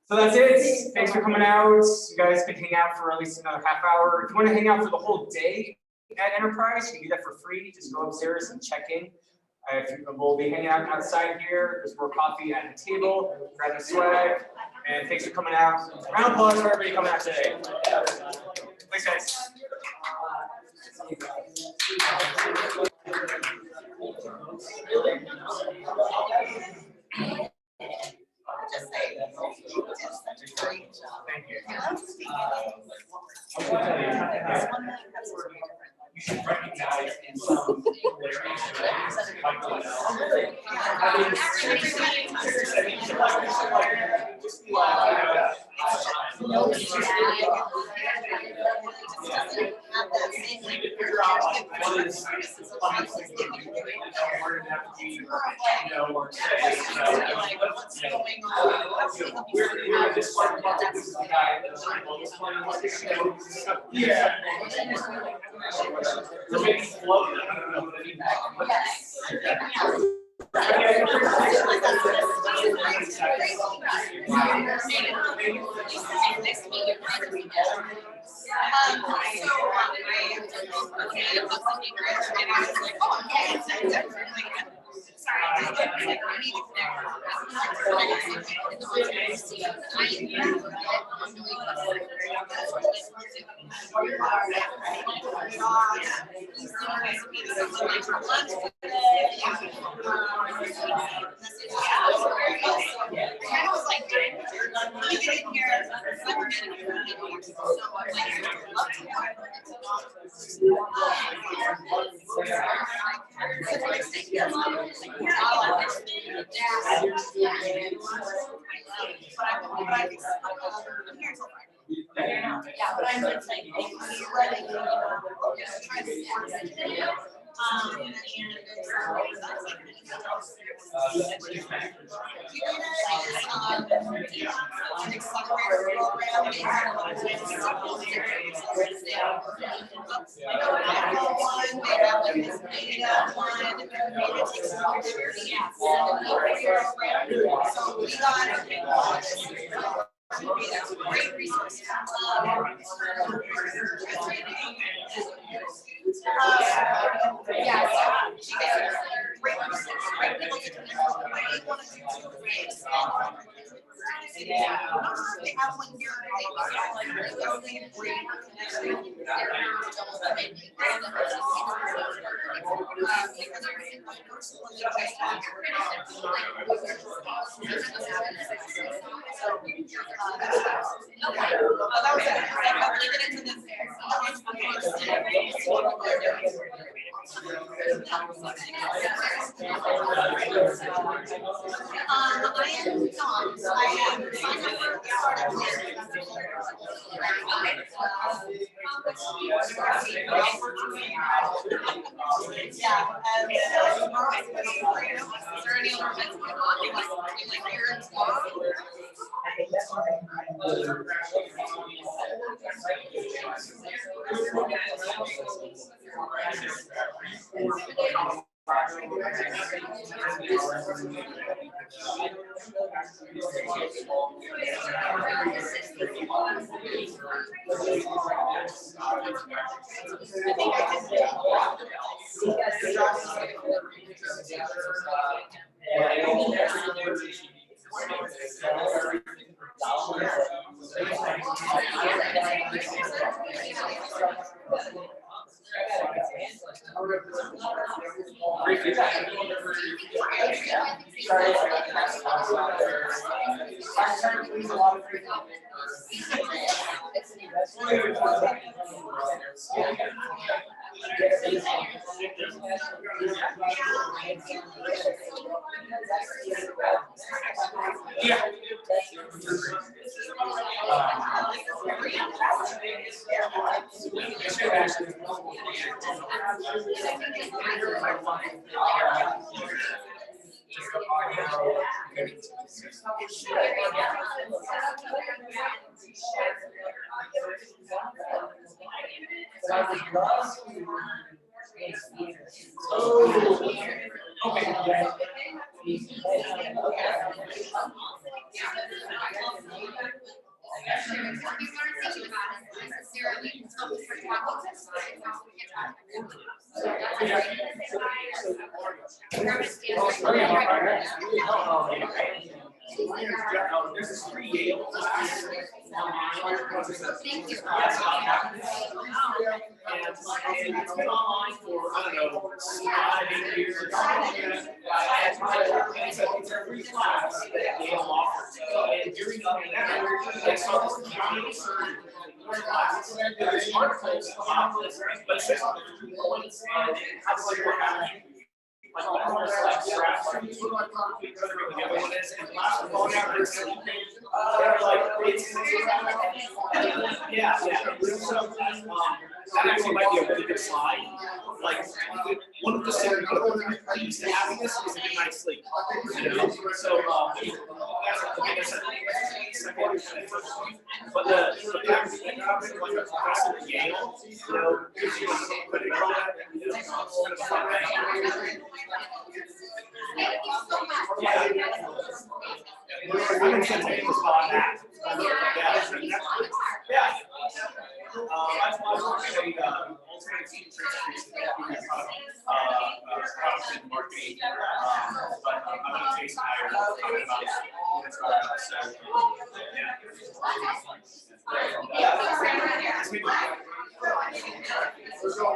So that's it. Thanks for coming out. You guys can hang out for at least another half hour. If you want to hang out for the whole day at Enterprise, you can do that for free. Just go upstairs and check in. We'll be hanging out outside here. There's more coffee at the table. Grab the swag. And thanks for coming out. Round of applause for everybody coming out today. Thanks, guys. You should recognize in some areas yeah. You're making flow. I don't know what I mean. Great resource. started, I got cast out there. I started to lose a lot of free time. Yeah. This is 3 Yale. Thank you. And it's been online for, I don't know, 5-8 years. It's a free class that Yale offers. And during the pandemic, they saw this giant surge in classes. There's articles about this, but it's just points and how to see what happened. Like one of those like straps, the other one is, and the last one going out there sleeping. Like it's yeah. So that actually might be a really good slide. Like one of the keys to happiness is a good night's sleep. You know, so that's the biggest second. But the fact that like a professor at Yale, you know, gives you a critical that I'm in Centennial spot on that. Yeah. I was working a alternate team product and marketing, but I'm going to Jason Hire talking about what's going on. So,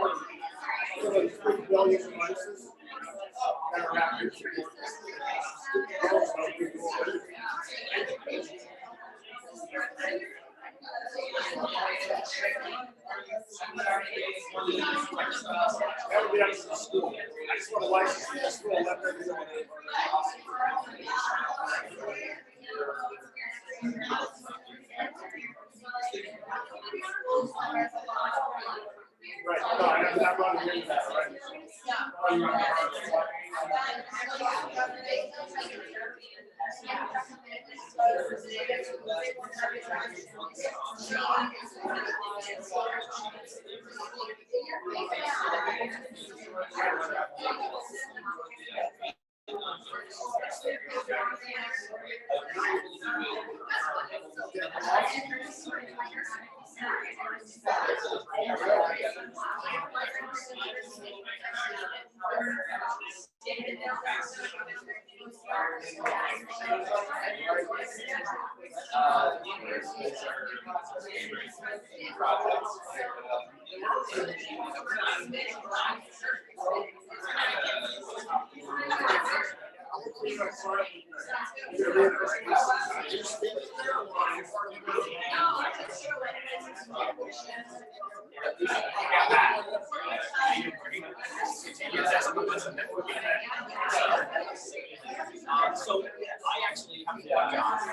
So I actually have one job. I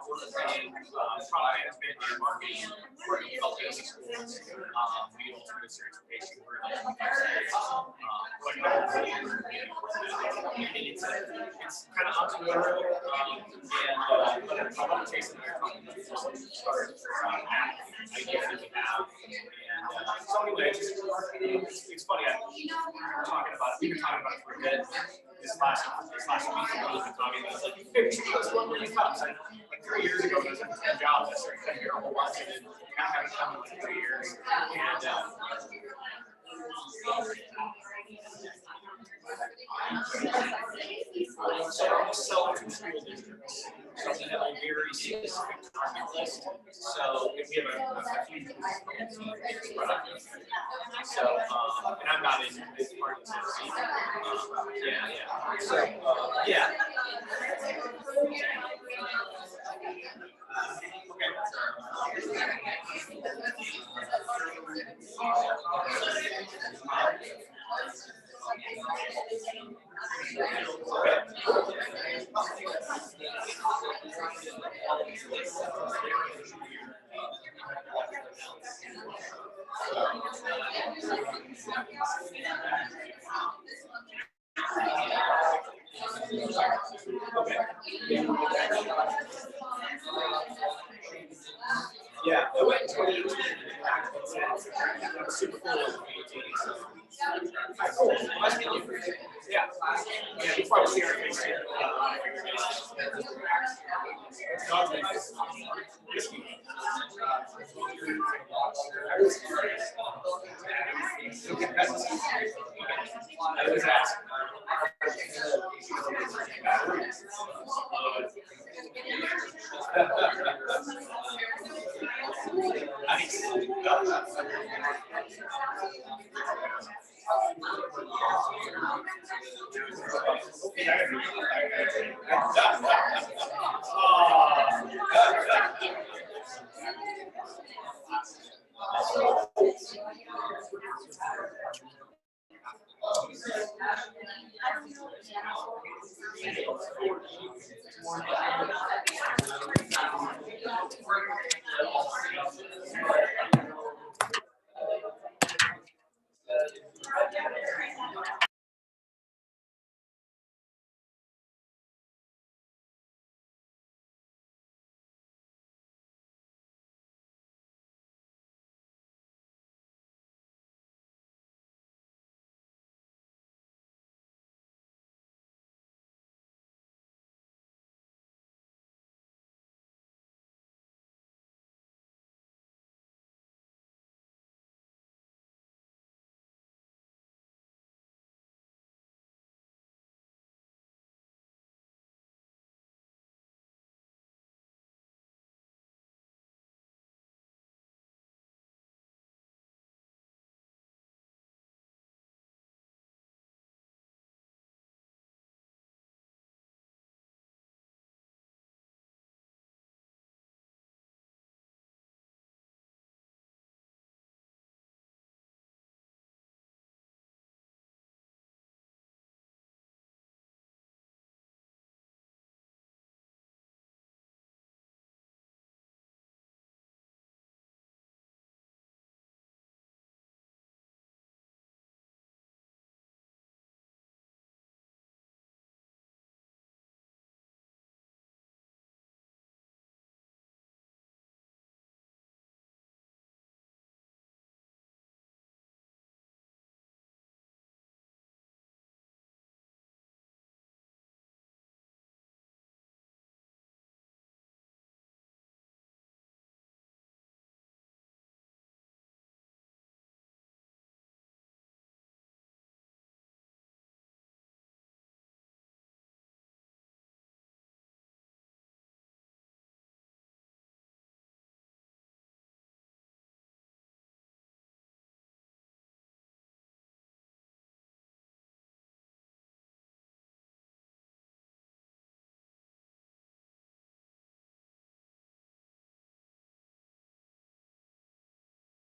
work in product management and marketing for adult basic schools. We do alternative certification. It's kind of entrepreneurial, and but I want to taste it. Start ideas that we have, and so anyway, it's funny. We've been talking about it for a bit. This last week, we've been talking about like, hey, we should do this one really fast. Like 3 years ago, when I was at 10 jobs, I started cutting a whole bunch of it, and I haven't come in like 3 years. And so I'm just selling to school districts. something that will very specific to our list. So if we have a few product. So, and I'm not in this part of Tennessee. Yeah. So, yeah. Yeah, I went in 2018. I'm super cool with 2018. Cool. Nice to meet you. Yeah. Yeah, you probably see our face here. I was asked.